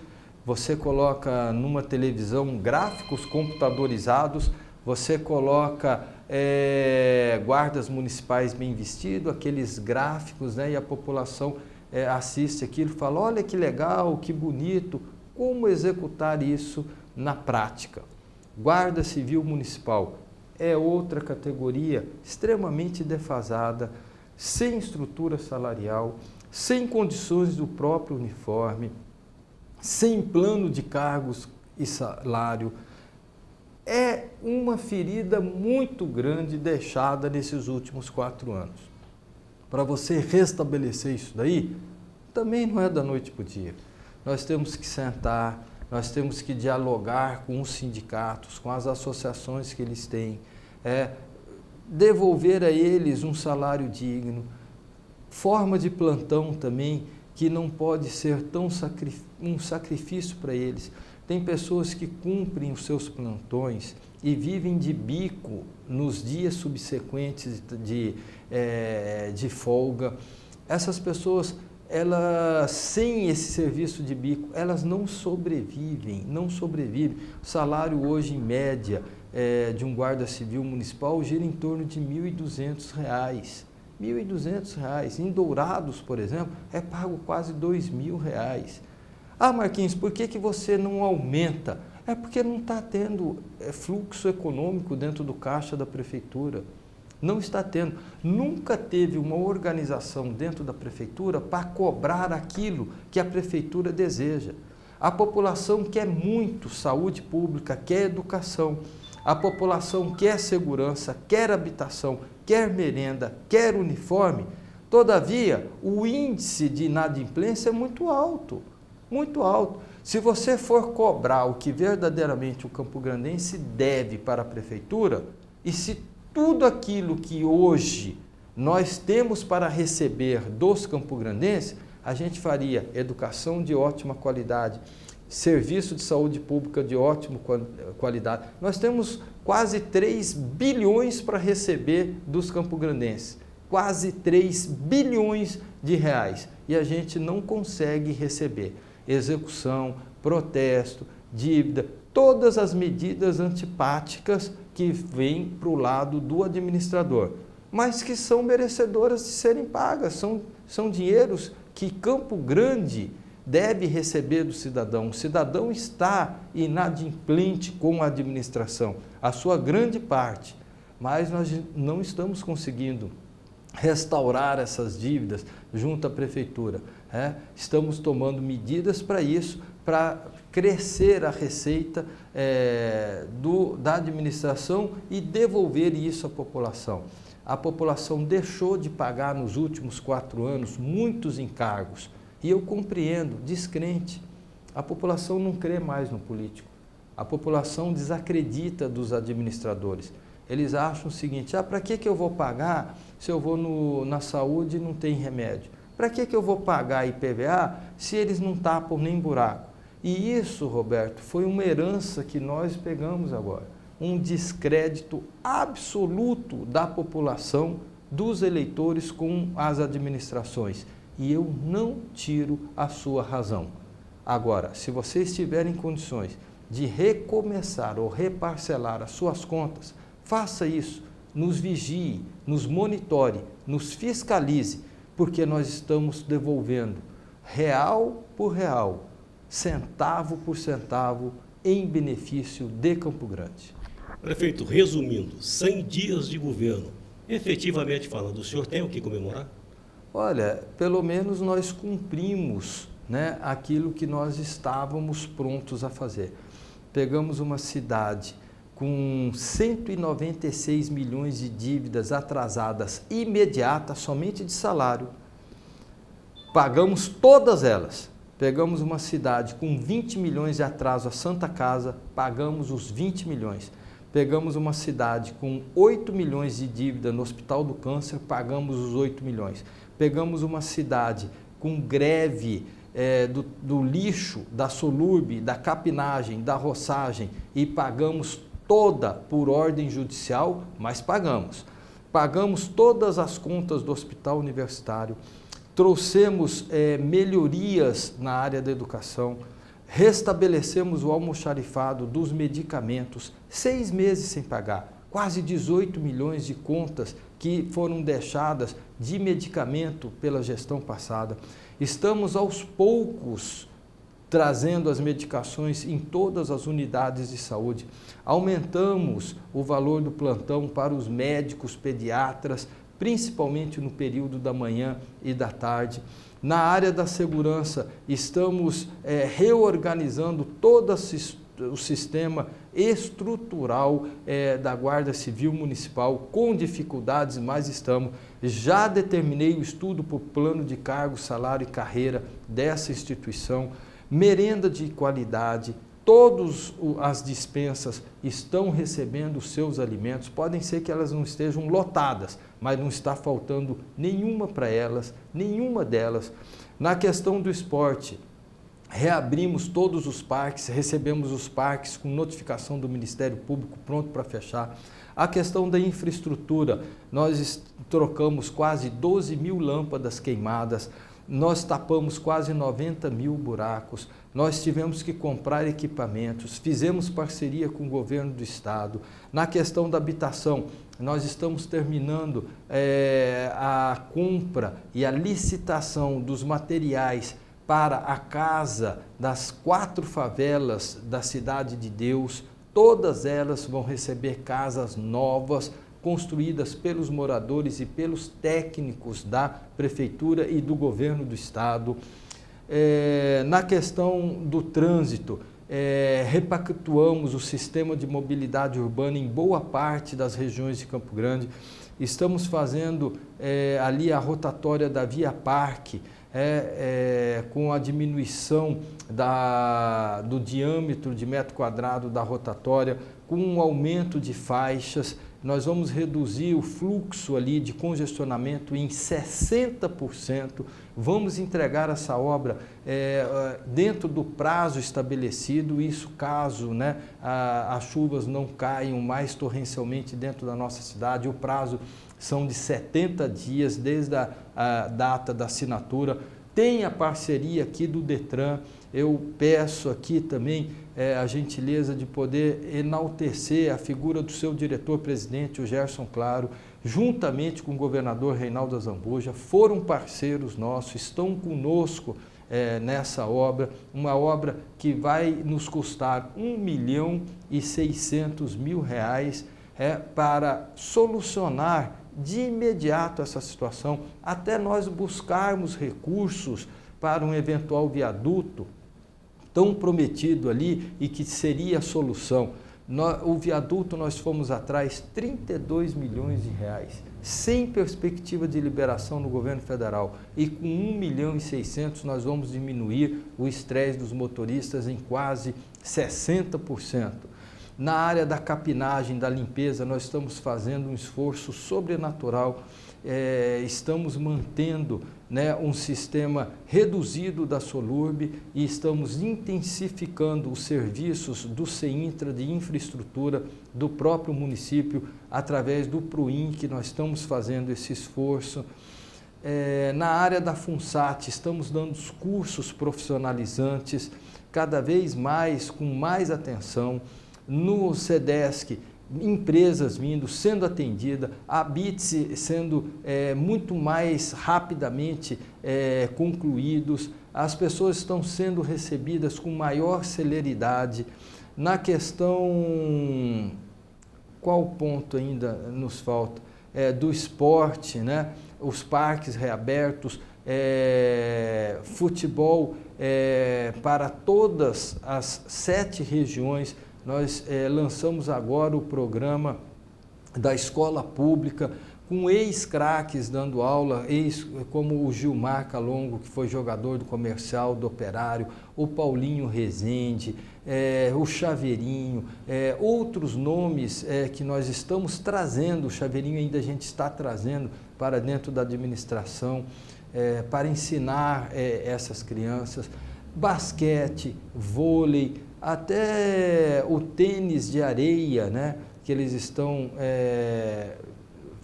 Você coloca numa televisão gráficos computadorizados, você coloca guardas municipais bem vestidos, aqueles gráficos, né, e a população assiste aquilo e fala, olha que legal, que bonito. Como executar isso na prática? Guarda Civil Municipal é outra categoria extremamente defasada, sem estrutura salarial, sem condições do próprio uniforme, sem plano de cargos e salário. É uma ferida muito grande deixada nesses últimos 4 anos. Para você restabelecer isso daí, também não é da noite para o dia. Nós temos que sentar, nós temos que dialogar com os sindicatos, com as associações que eles têm, devolver a eles um salário digno, forma de plantão também, que não pode ser tão um sacrifício para eles. Tem pessoas que cumprem os seus plantões e vivem de bico nos dias subsequentes de folga. Essas pessoas, elas, sem esse serviço de bico, elas não sobrevivem. O salário hoje, em média, de um guarda civil municipal gira em torno de R$ 1.200. R$ 1.200. Em Dourados, por exemplo, é pago quase R$ 2.000. Ah, Marquinhos, por que você não aumenta? É porque não está tendo fluxo econômico dentro do caixa da prefeitura. Não está tendo. Nunca teve uma organização dentro da prefeitura para cobrar aquilo que a prefeitura deseja. A população quer muito saúde pública, quer educação. A população quer segurança, quer habitação, quer merenda, quer uniforme. Todavia, o índice de inadimplência é muito alto. Muito alto. Se você for cobrar o que verdadeiramente o campograndense deve para a prefeitura, e se tudo aquilo que hoje nós temos para receber dos campograndenses, a gente faria educação de ótima qualidade, serviço de saúde pública de ótima qualidade. Nós temos quase 3 bilhões para receber dos campograndenses, quase 3 bilhões de reais, e a gente não consegue receber. Execução, protesto, dívida, todas as medidas antipáticas que vêm para o lado do administrador, mas que são merecedoras de serem pagas, são dinheiros que Campo Grande deve receber do cidadão. O cidadão está inadimplente com a administração, a sua grande parte, mas nós não estamos conseguindo restaurar essas dívidas junto à prefeitura. Estamos tomando medidas para isso, para crescer a receita da administração e devolver isso à população. A população deixou de pagar nos últimos 4 anos muitos encargos e eu compreendo, descrente. A população não crê mais no político. A população desacredita dos administradores. Eles acham o seguinte, para que eu vou pagar se eu vou na saúde e não tem remédio? Para que eu vou pagar IPVA se eles não tapam nem buraco? E isso, Roberto, foi uma herança que nós pegamos agora. Um descrédito absoluto da população, dos eleitores com as administrações. E eu não tiro a sua razão. Agora, se você estiver em condições de recomeçar ou reparcelar as suas contas, faça isso, nos vigie, nos monitore, nos fiscalize, porque nós estamos devolvendo real por real, centavo por centavo, em benefício de Campo Grande. Prefeito, resumindo, 100 dias de governo, efetivamente falando, o senhor tem o que comemorar? Olha, pelo menos nós cumprimos, né, aquilo que nós estávamos prontos a fazer. Pegamos uma cidade com 196 milhões de dívidas atrasadas imediatas, somente de salário. Pagamos todas elas. Pegamos uma cidade com 20 milhões de atraso a Santa Casa, pagamos os 20 milhões. Pegamos uma cidade com 8 milhões de dívida no Hospital do Câncer, pagamos os 8 milhões. Pegamos uma cidade com greve do lixo, da Solurb, da capinagem, da roçagem e pagamos toda por ordem judicial, mas pagamos. Pagamos todas as contas do Hospital Universitário, trouxemos melhorias na área da educação, restabelecemos o almoxarifado dos medicamentos, 6 meses sem pagar, quase 18 milhões de contas que foram deixadas de medicamento pela gestão passada. Estamos aos poucos trazendo as medicações em todas as unidades de saúde. Aumentamos o valor do plantão para os médicos pediatras, principalmente no período da manhã e da tarde. Na área da segurança, estamos reorganizando todo o sistema estrutural da Guarda Civil Municipal, com dificuldades, mas estamos. Já determinei o estudo por plano de cargo, salário e carreira dessa instituição, merenda de qualidade, todas as dispensas estão recebendo os seus alimentos, podem ser que elas não estejam lotadas, mas não está faltando nenhuma para elas, nenhuma delas. Na questão do esporte, reabrimos todos os parques, recebemos os parques com notificação do Ministério Público pronto para fechar. A questão da infraestrutura, nós trocamos quase 12 mil lâmpadas queimadas, nós tapamos quase 90 mil buracos, nós tivemos que comprar equipamentos, fizemos parceria com o governo do estado. Na questão da habitação, nós estamos terminando a compra e a licitação dos materiais para a casa das 4 favelas da Cidade de Deus. Todas elas vão receber casas novas, construídas pelos moradores e pelos técnicos da Prefeitura e do Governo do Estado. Na questão do trânsito, repactuamos o sistema de mobilidade urbana em boa parte das regiões de Campo Grande. Estamos fazendo ali a rotatória da Via Parque, com a diminuição do diâmetro de metro quadrado da rotatória, com um aumento de faixas. Nós vamos reduzir o fluxo ali de congestionamento em 60%. Vamos entregar essa obra dentro do prazo estabelecido, isso caso as chuvas não caiam mais torrencialmente dentro da nossa cidade. O prazo são de 70 dias desde a data da assinatura. Tem a parceria aqui do Detran. Eu peço aqui também a gentileza de poder enaltecer a figura do seu diretor-presidente, o Gerson Claro, juntamente com o governador Reinaldo Azambuja, foram parceiros nossos, estão conosco nessa obra, uma obra que vai nos custar R$1.600.000 para solucionar de imediato essa situação, até nós buscarmos recursos para um eventual viaduto tão prometido ali e que seria a solução. O viaduto nós fomos atrás R$32 milhões. sem perspectiva de liberação no governo federal. E com 1,6 milhão nós vamos diminuir o estresse dos motoristas em quase 60%. Na área da capinagem, da limpeza, nós estamos fazendo um esforço sobrenatural, estamos mantendo, né, um sistema reduzido da Solurb e estamos intensificando os serviços do CEINTRA de infraestrutura do próprio município através do PRUIN, que nós estamos fazendo esse esforço. Na área da FUNSAT, estamos dando os cursos profissionalizantes, cada vez mais, com mais atenção. No SEDESC, empresas vindo, sendo atendida, a BITS sendo muito mais rapidamente concluídos, as pessoas estão sendo recebidas com maior celeridade. Na questão, qual ponto ainda nos falta? Do esporte, né? Os parques reabertos, futebol para todas as 7 regiões. Nós lançamos agora o programa da escola pública, com ex-craques dando aula, como o Gilmar Calongo, que foi jogador do Comercial, do Operário, o Paulinho Rezende, o Chaveirinho, outros nomes que nós estamos trazendo, o Chaveirinho ainda a gente está trazendo para dentro da administração, para ensinar essas crianças, basquete, vôlei, até o tênis de areia, né, que eles estão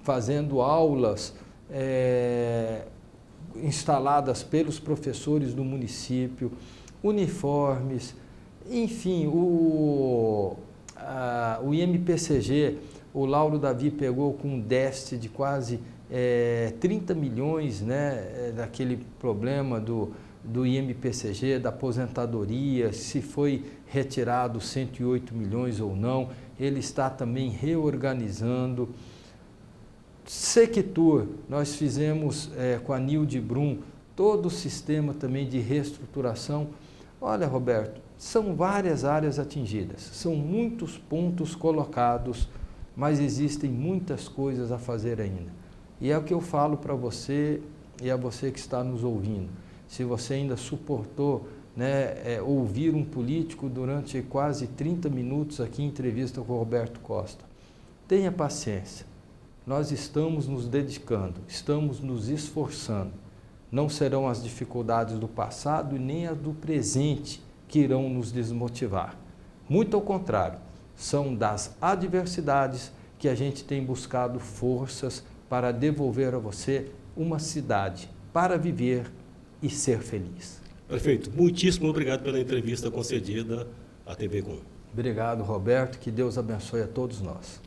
fazendo aulas instaladas pelos professores do município, uniformes, enfim, o IMPCG, o Lauro Davi pegou com um déficit de quase 30 milhões, né, daquele problema do IMPCG, da aposentadoria, se foi retirado 108 milhões ou não. Ele está também reorganizando. Sectur, nós fizemos com a Nilde Brum todo o sistema também de reestruturação. Olha, Roberto, são várias áreas atingidas, são muitos pontos colocados, mas existem muitas coisas a fazer ainda. E é o que eu falo para você e a você que está nos ouvindo. Se você ainda suportou, né, ouvir um político durante quase 30 minutos aqui em entrevista com o Roberto Costa, tenha paciência. Nós estamos nos dedicando, estamos nos esforçando. Não serão as dificuldades do passado e nem as do presente que irão nos desmotivar. Muito ao contrário, são das adversidades que a gente tem buscado forças para devolver a você uma cidade para viver e ser feliz. Prefeito, muitíssimo obrigado pela entrevista concedida à TV Com. Obrigado, Roberto, que Deus abençoe a todos nós.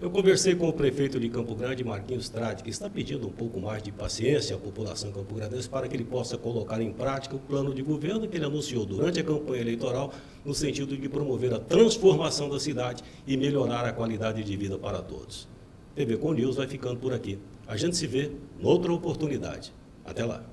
Eu conversei com o prefeito de Campo Grande, Marquinhos Trade, que está pedindo um pouco mais de paciência à população campograndense para que ele possa colocar em prática o plano de governo que ele anunciou durante a campanha eleitoral, no sentido de promover a transformação da cidade e melhorar a qualidade de vida para todos. TV Com News vai ficando por aqui. A gente se vê noutra oportunidade. Até lá.